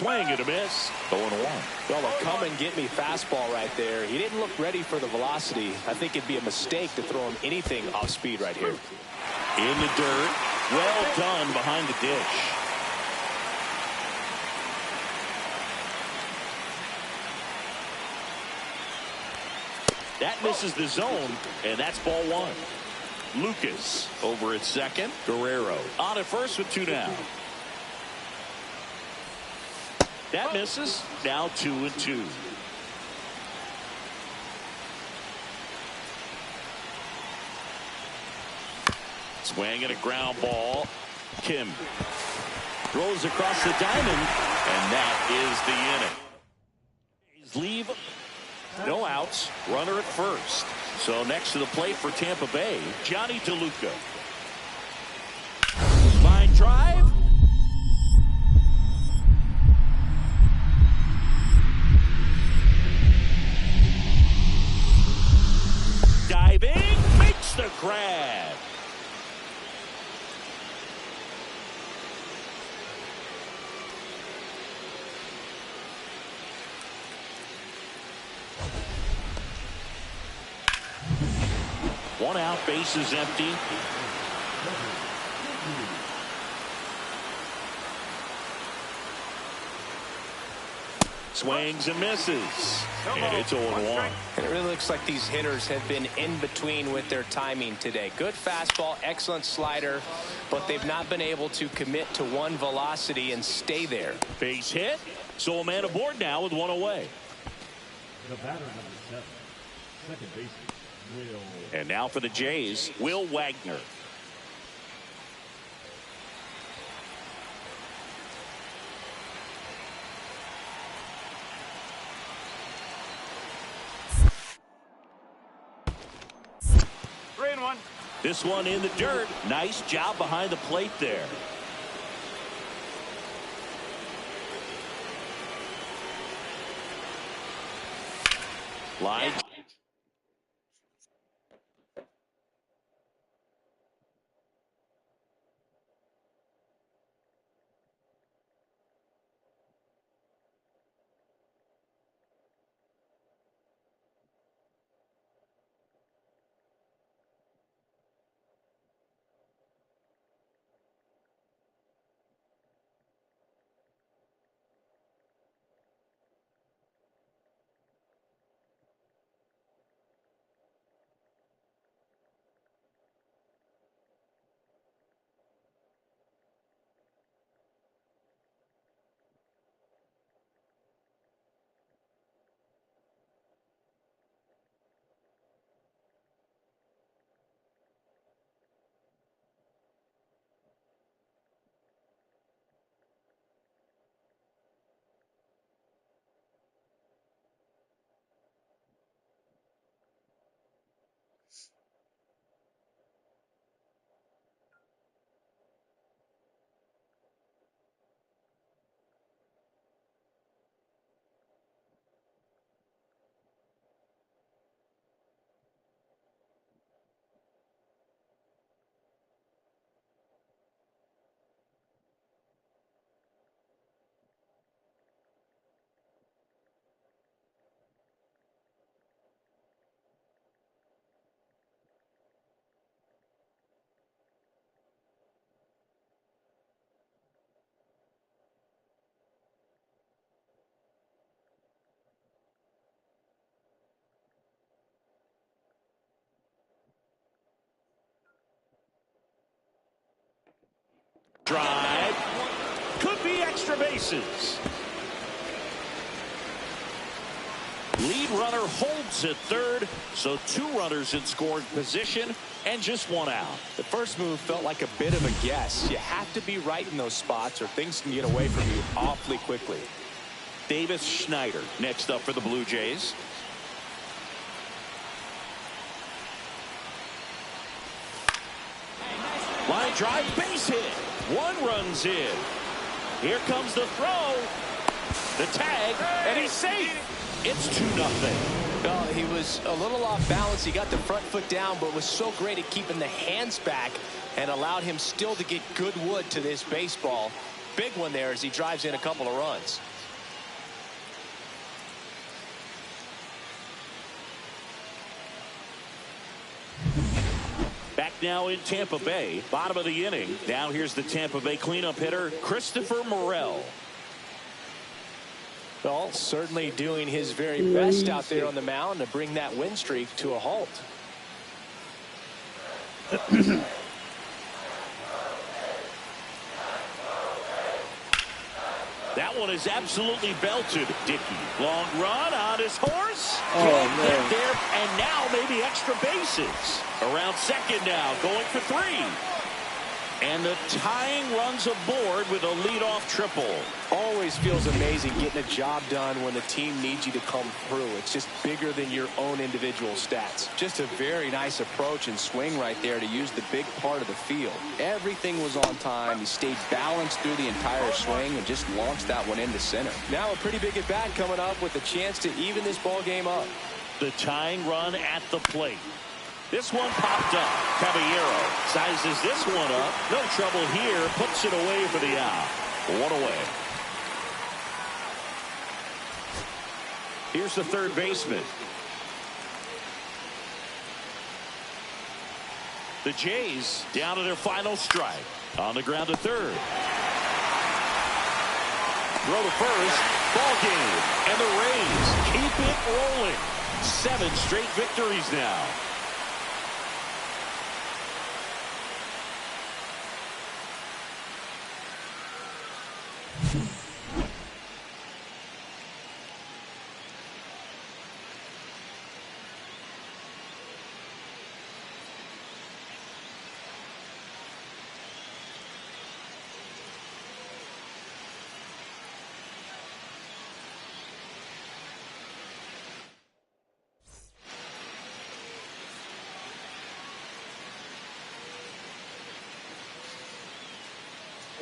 swing and a miss. 0-1. Well, a come-and-get-me fastball right there. He didn't look ready for the velocity. I think it'd be a mistake to throw him anything off speed right here. In the dirt. Well done behind the dish. That misses the zone, and that's ball 1. Lucas over at second. Guerrero on at first with 2 down. That misses. Now 2-2. Swing and a ground ball. Kim throws across the diamond, and that is the inning. He's leave. No outs. Runner at first. So next to the plate for Tampa Bay, Johnny DeLuca. Line drive. Diving. Makes the grab. One out, base is empty. Swings and misses. And it's 0-1. And it really looks like these hitters have been in between with their timing today. Good fastball, excellent slider, but they've not been able to commit to one velocity and stay there. Base hit. So a man aboard now with 1 away. The batter number 7, second baseman. And now for the Jays, Will Wagner. This one in the dirt. Nice job behind the plate there. Line. Drive. Could be extra bases. Lead runner holds at third, so 2 runners in scoring position and just 1 out. The first move felt like a bit of a guess. You have to be right in those spots or things can get away from you awfully quickly. Davis Schneider next up for the Blue Jays. Line drive, base hit. 1 run's in. Here comes the throw. The tag, and he's safe. It's 2-0. Well, he was a little off balance. He got the front foot down, but was so great at keeping the hands back and allowed him still to get good wood to this baseball. Big one there as he drives in a couple of runs. now in Tampa Bay. Bottom of the inning. Now here's the Tampa Bay cleanup hitter, Christopher Morel. Well, certainly doing his very best out there on the mound to bring that win streak to a halt. That one is absolutely belted. Dickey, long run on his horse. Oh, man. There, and now maybe extra bases. Around second now, going for 3. And the tying runs aboard with a leadoff triple. Always feels amazing getting a job done when the team needs you to come through. It's just bigger than your own individual stats. Just a very nice approach and swing right there to use the big part of the field. Everything was on time. He stayed balanced through the entire swing and just launched that one into center. Now a pretty big at bat coming up with a chance to even this ball game up. The tying run at the plate. This one popped up. Caballero sizes this one up. No trouble here. Puts it away for the out. 1 away. Here's the third baseman. The Jays down to their final strike. On the ground to third. Throw to first. Ball game. And the Rays keep it rolling. 7 straight victories now.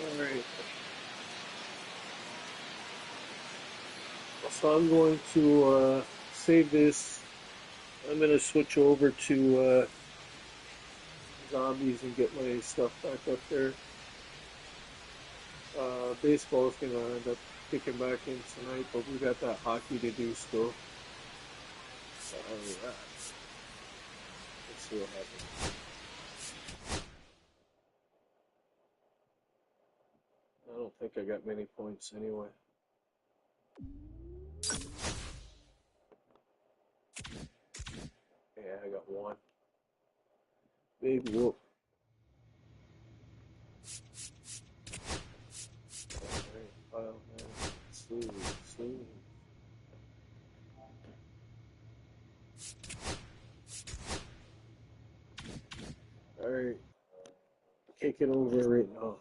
All right. So I'm going to save this. I'm going to switch over to zombies and get my stuff back up there. Baseball is going to end up kicking back in tonight, but we got that hockey to do still. So, let's see what happens. I don't think I got many points anyway. Yeah, I got 1. Big whoop. Alright, file man. Smooth. Alright. Kick it over right now.